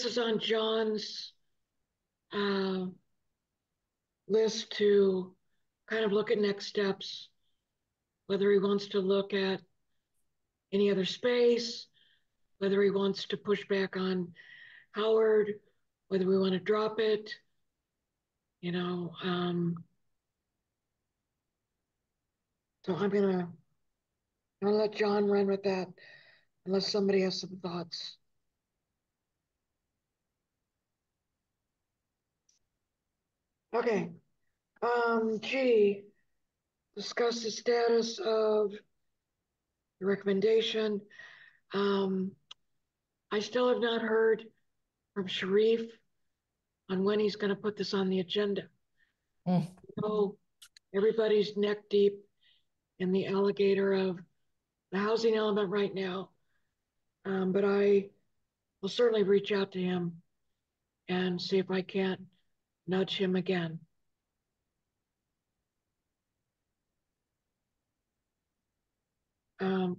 is on John's list to kind of look at next steps, whether he wants to look at any other space, whether he wants to push back on Howard, whether we want to drop it, you know. So I'm gonna let John run with that, unless somebody has some thoughts. Okay. G, discuss the status of the recommendation. I still have not heard from Sharif on when he's going to put this on the agenda. So everybody's neck deep in the alligator of the housing element right now. But I will certainly reach out to him and see if I can't nudge him again.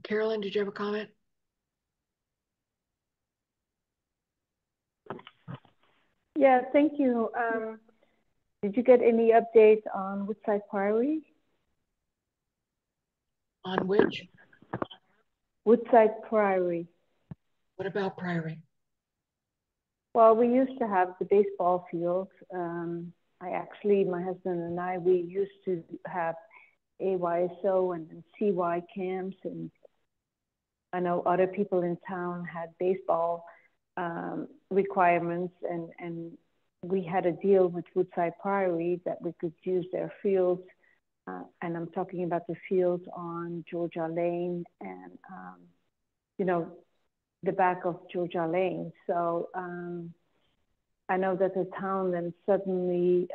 Carolyn, did you have a comment? Yeah, thank you. Did you get any updates on Woodside Priory? On which? Woodside Priory. What about Priory? Well, we used to have the baseball field. My husband and I, we used to have AYSO and CY camps, and I know other people in town had baseball requirements, and we had a deal with Woodside Priory that we could use their fields, and I'm talking about the fields on Georgia Lane and the back of Georgia Lane. So I know that the town then suddenly,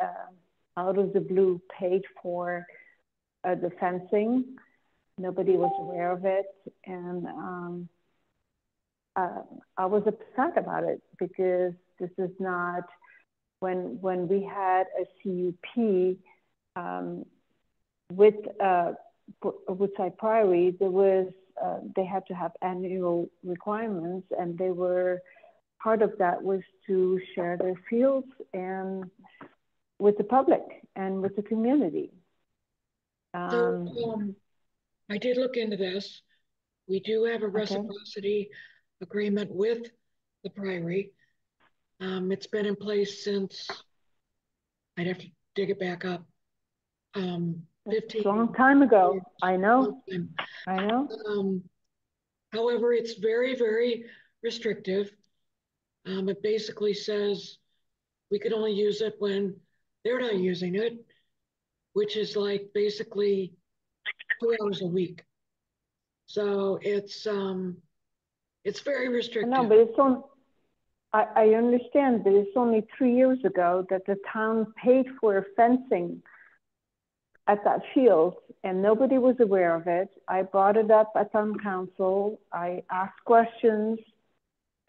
out of the blue, paid for the fencing. Nobody was aware of it, and I was upset about it because this is not when we had a CUP with Woodside Priory, there was they had to have annual requirements, and they were part of that was to share their fields and with the public and with the community. I did look into this. We do have a reciprocity agreement with the Priory. It's been in place since, I'd have to dig it back up. 15. It's a long time ago. Years. I know. I know. However, it's very, very restrictive. It basically says we can only use it when they're not using it, which is like basically 2 hours a week. So it's very restrictive. No, but it's on. I understand, but it's only 3 years ago that the town paid for fencing at that field, and nobody was aware of it. I brought it up at town council. I asked questions,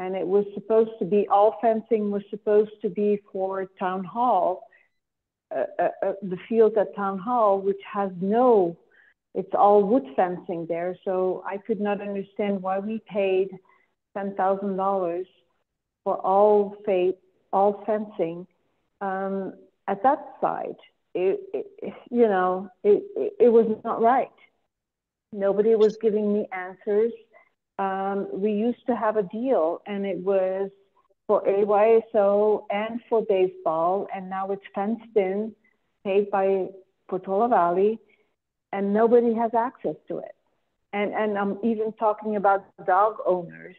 and it was supposed to be, all fencing was supposed to be for town hall, the field at town hall, which has no, it's all wood fencing there. So I could not understand why we paid $10,000 for all fencing at that side. It was not right. Nobody was giving me answers. We used to have a deal, and it was for AYSO and for baseball, and now it's fenced in, paid by Portola Valley, and nobody has access to it. And I'm even talking about dog owners.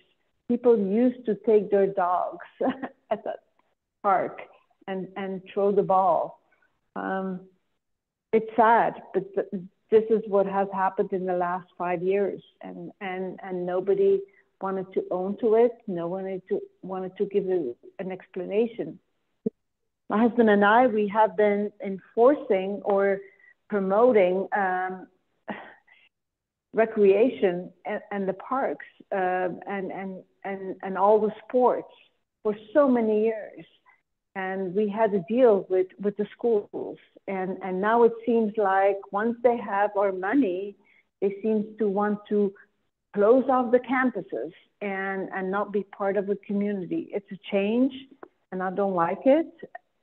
People used to take their dogs at the park and throw the ball. It's sad, but this is what has happened in the last 5 years, and nobody wanted to own to it. No one wanted to give an explanation. My husband and I, we have been enforcing or promoting recreation and the parks and all the sports for so many years. And we had a deal with the schools. And now it seems like once they have our money, they seem to want to close off the campuses and not be part of a community. It's a change, and I don't like it.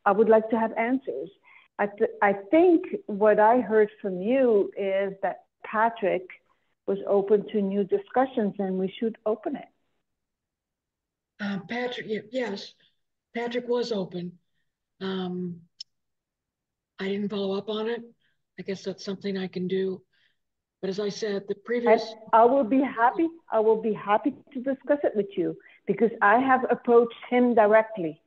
I would like to have answers. I think what I heard from you is that Patrick was open to new discussions, and we should open it. Patrick, yes, Patrick was open. I didn't follow up on it. I guess that's something I can do. But as I said, the previous... I will be happy to discuss it with you, because I have approached him directly,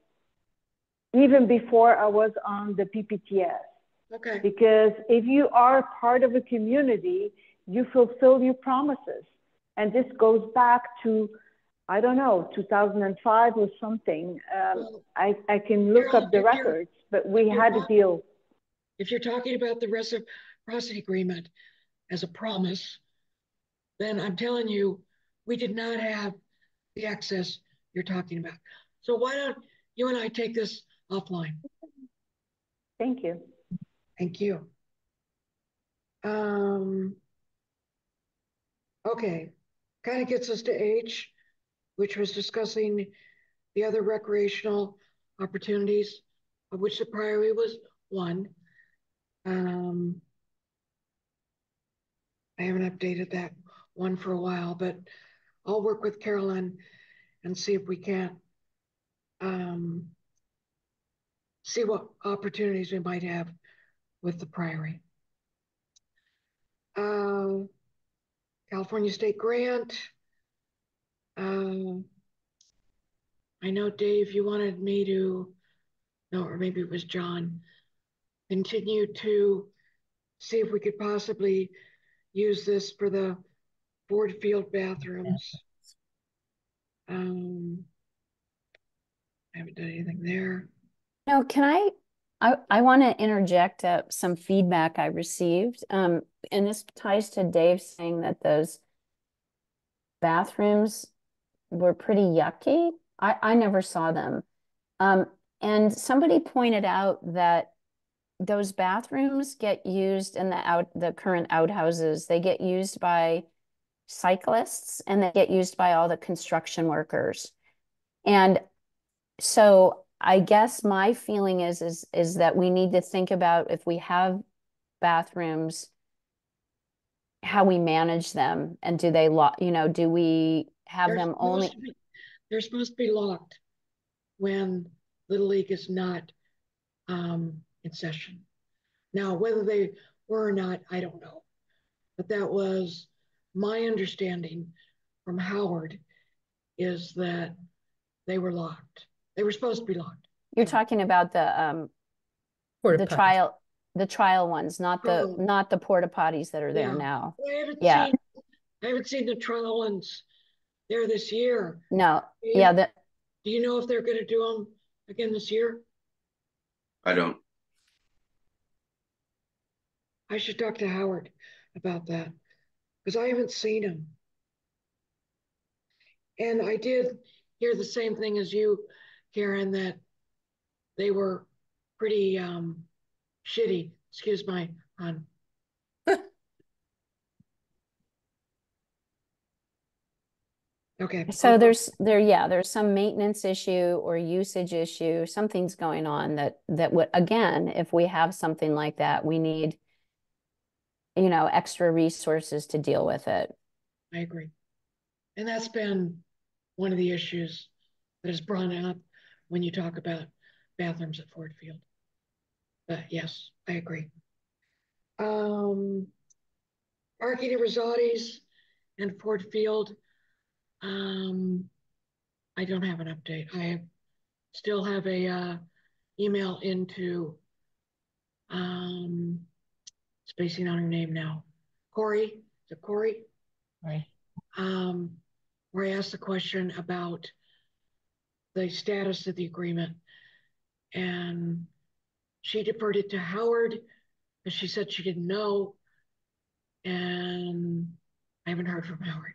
even before I was on the PPTS. Okay. Because if you are part of a community, you fulfill your promises. And this goes back to, I don't know, 2005 or something. I can look up the records, but we had a deal. If you're talking about the reciprocity agreement as a promise, then I'm telling you, we did not have the access you're talking about. So why don't you and I take this offline? Thank you. Thank you. Okay, kind of gets us to H, which was discussing the other recreational opportunities, of which the Priory was one. I haven't updated that one for a while, but I'll work with Carolyn and see if we can't see what opportunities we might have with the Priory. California State Grant. I know, Dave, you wanted me to, no, or maybe it was John, continue to see if we could possibly use this for the board field bathrooms. I haven't done anything there. No, can I want to interject some feedback I received. And this ties to Dave saying that those bathrooms were pretty yucky. I never saw them. And somebody pointed out that those bathrooms get used in the current outhouses. They get used by cyclists and they get used by all the construction workers. And so I guess my feeling is that we need to think about, if we have bathrooms, how we manage them, and do they do we have them only? They're supposed to be locked when Little League is not in session. Now, whether they were or not, I don't know. But that was my understanding from Howard, is that they were locked. They were supposed to be locked. You're talking about the trial ones, not the porta potties that are there now. I haven't seen the trial ones there this year. No. Do you know if they're going to do them again this year? I don't. I should talk to Howard about that, because I haven't seen them. And I did hear the same thing as you, Karen, that they were pretty shitty. Excuse my pun. Okay. So there's some maintenance issue or usage issue. Something's going on that would, again, if we have something like that, we need, extra resources to deal with it. I agree. And that's been one of the issues that is brought up when you talk about bathrooms at Ford Field. But yes, I agree. Parking at Rosati's and Ford Field. I don't have an update. I still have a email into spacing on her name now. Corey, is it Corey? Right. Where I asked the question about the status of the agreement, and she deferred it to Howard because she said she didn't know, and I haven't heard from Howard.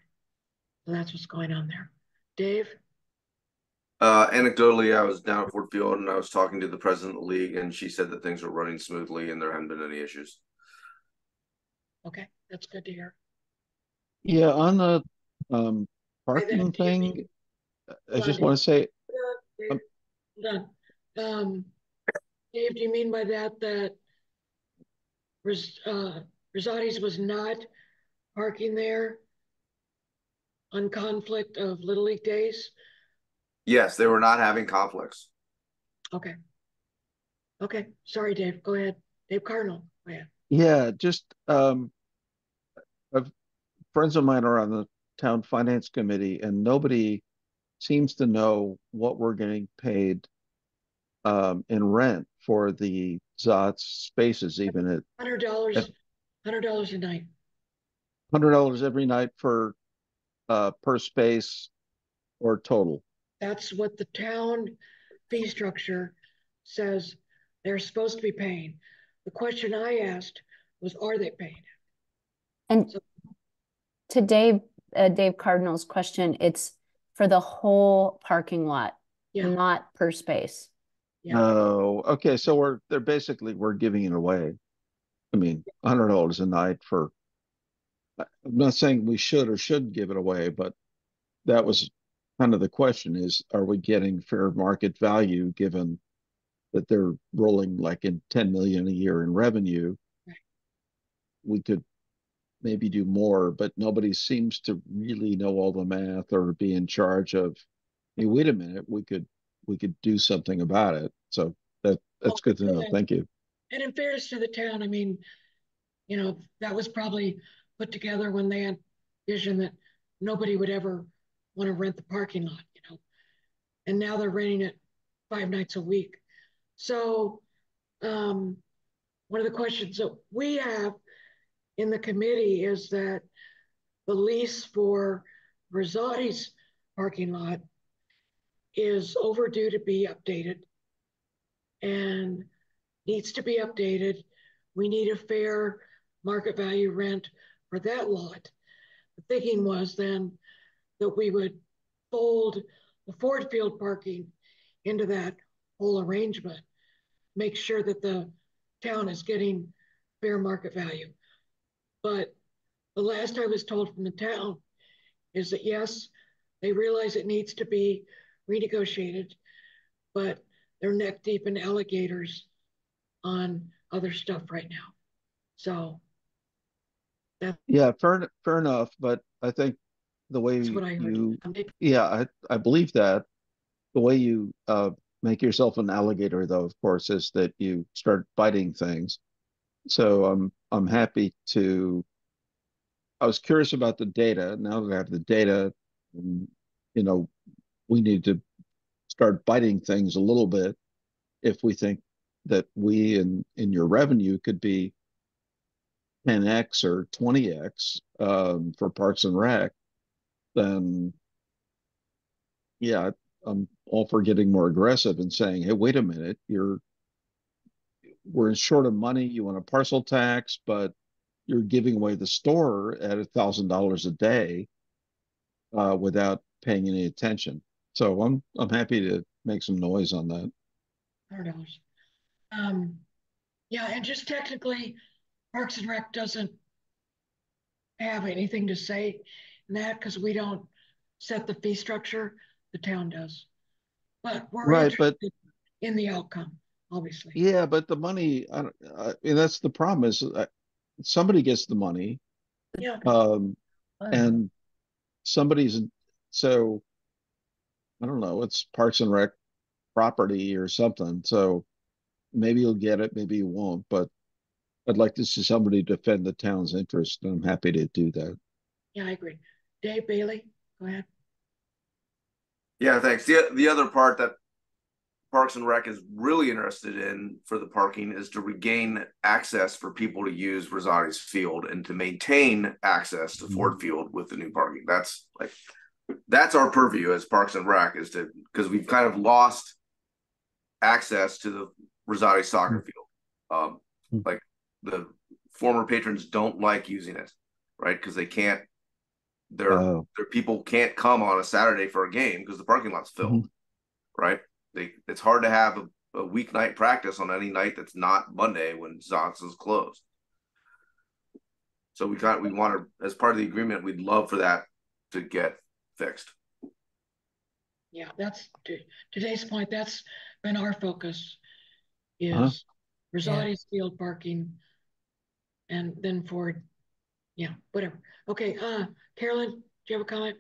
So that's what's going on there. Dave? Anecdotally, I was down at Ford Field and I was talking to the president of the league, and she said that things were running smoothly and there hadn't been any issues. Okay, that's good to hear. Yeah, on the parking thing, I just want to say, Dave, do you mean by that Rosati's was not parking there on conflict of Little League days? Yes, they were not having conflicts. Okay. Okay, sorry, Dave. Go ahead. Dave Cardinal, go ahead. Yeah, just friends of mine are on the town finance committee, and nobody seems to know what we're getting paid in rent for the Zotz spaces, even at $100 a night. $100 every night for per space or total. That's what the town fee structure says they're supposed to be paying. The question I asked was, are they paying it? And so, to Dave Cardinal's question, it's for the whole parking lot, not per space. Yeah. Oh, okay. So we're giving it away. I mean, $100 a night for. I'm not saying we should or shouldn't give it away, but that was kind of the question: is, are we getting fair market value given that they're rolling like in 10 million a year in revenue? Right. We could maybe do more, but nobody seems to really know all the math or be in charge of, hey, wait a minute, we could do something about it. So that's good to know. Thank you. And in fairness to the town, I mean, that was probably put together when they had vision that nobody would ever want to rent the parking lot, and now they're renting it 5 nights a week. So one of the questions that we have in the committee is that the lease for Rosati's parking lot is overdue to be updated and needs to be updated. We need a fair market value rent for that lot. The thinking was then that we would fold the Ford Field parking into that whole arrangement, make sure that the town is getting fair market value. But the last I was told from the town is that yes, they realize it needs to be renegotiated, but they're neck deep in alligators on other stuff right now. So yeah, fair enough. But I think the way that's what I heard. I believe that the way you make yourself an alligator, though, of course, is that you start biting things. So I'm happy to. I was curious about the data. Now that I have the data, and, you know, we need to start biting things a little bit if we think that we in your revenue could be 10x or 20x for Parks and Rec, then yeah, I'm all for getting more aggressive and saying, hey, wait a minute, we're short of money. You want a parcel tax, but you're giving away the store at $1,000 a day without paying any attention. So I'm happy to make some noise on that. $100. Yeah, and just technically, Parks and Rec doesn't have anything to say in that because we don't set the fee structure. The town does. But we're right, interested in the outcome, obviously. Yeah, but the money, that's the problem is somebody gets the money. Yeah. And somebody's, so I don't know, it's Parks and Rec property or something. So maybe you'll get it, maybe you won't, but I'd like to see somebody defend the town's interest, and I'm happy to do that. Yeah, I agree. Dave Bailey, go ahead. Yeah, thanks. The other part that Parks and Rec is really interested in for the parking is to regain access for people to use Rosati's Field and to maintain access to Ford Field with the new parking. That's our purview as Parks and Rec, is to, because we've kind of lost access to the Rosati soccer field. Like the former patrons don't like using it, right? Because they can't, their people can't come on a Saturday for a game because the parking lot's filled, right? It's hard to have a weeknight practice on any night that's not Monday when Zots is closed. So we want to, as part of the agreement, we'd love for that to get fixed. Yeah, that's today's point. That's been our focus, is Rosati's Field parking, and then Ford. Yeah, whatever. Okay, Carolyn, do you have a comment?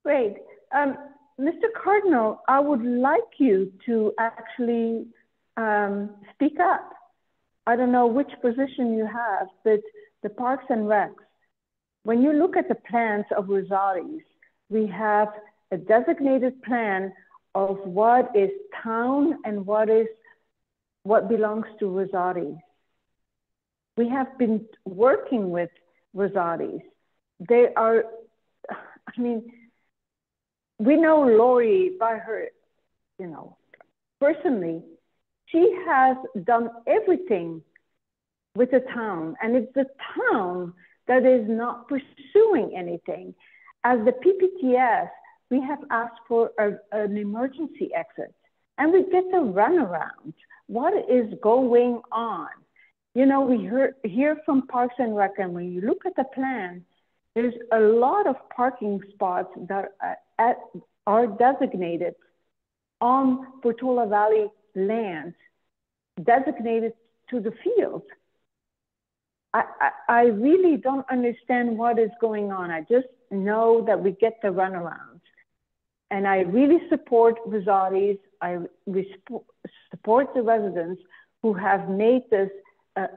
Great. Mr. Cardinal, I would like you to actually speak up. I don't know which position you have, but the Parks and Recs, when you look at the plans of Rosati's, we have a designated plan of what is town and what belongs to Rosati's. We have been working with Rosati's. They are, I mean, we know Lori by her, personally. She has done everything with the town, and it's the town that is not pursuing anything. As the PPTS, we have asked for an emergency exit, and we get the runaround. What is going on? We hear from Parks and Rec, and when you look at the plan, there's a lot of parking spots that are designated on Portola Valley land, designated to the field. I really don't understand what is going on. I just know that we get the runaround. And I really support Rosati's. I support the residents who have made this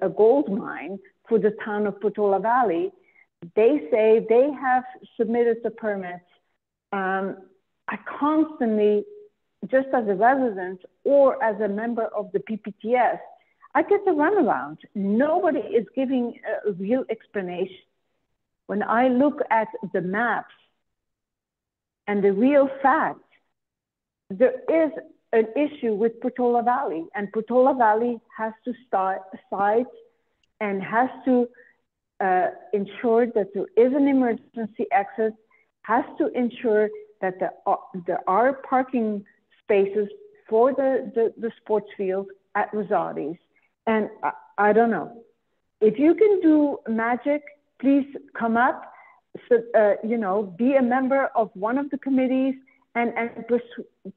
a gold mine for the town of Portola Valley. They say they have submitted the permits. I constantly, just as a resident or as a member of the PPTS, I get the runaround. Nobody is giving a real explanation. When I look at the maps and the real facts, there is an issue with Portola Valley, and Portola Valley has to start aside and has to ensure that there is an emergency exit, has to ensure that there are parking spaces for the sports field at Rosati's. And I don't know. If you can do magic, please come up, so, you know, be a member of one of the committees and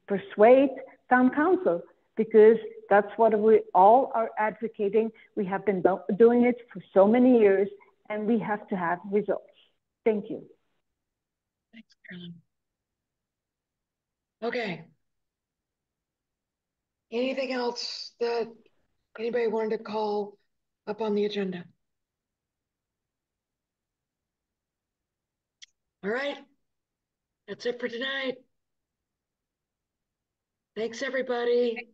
persuade town council, because that's what we all are advocating. We have been doing it for so many years, and we have to have results. Thank you. Thanks, Carolyn. Okay. Anything else that anybody wanted to call up on the agenda? All right. That's it for tonight. Thanks, everybody.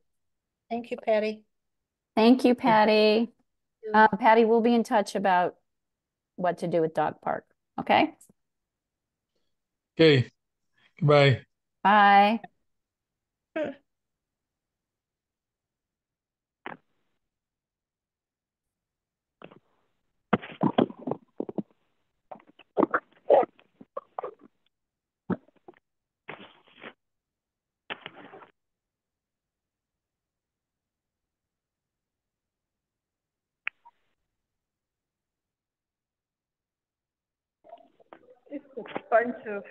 Thank you, Patty. Thank you, Patty. Patty, we'll be in touch about what to do with dog park. Okay. Okay. Goodbye. Bye. It's a bunch of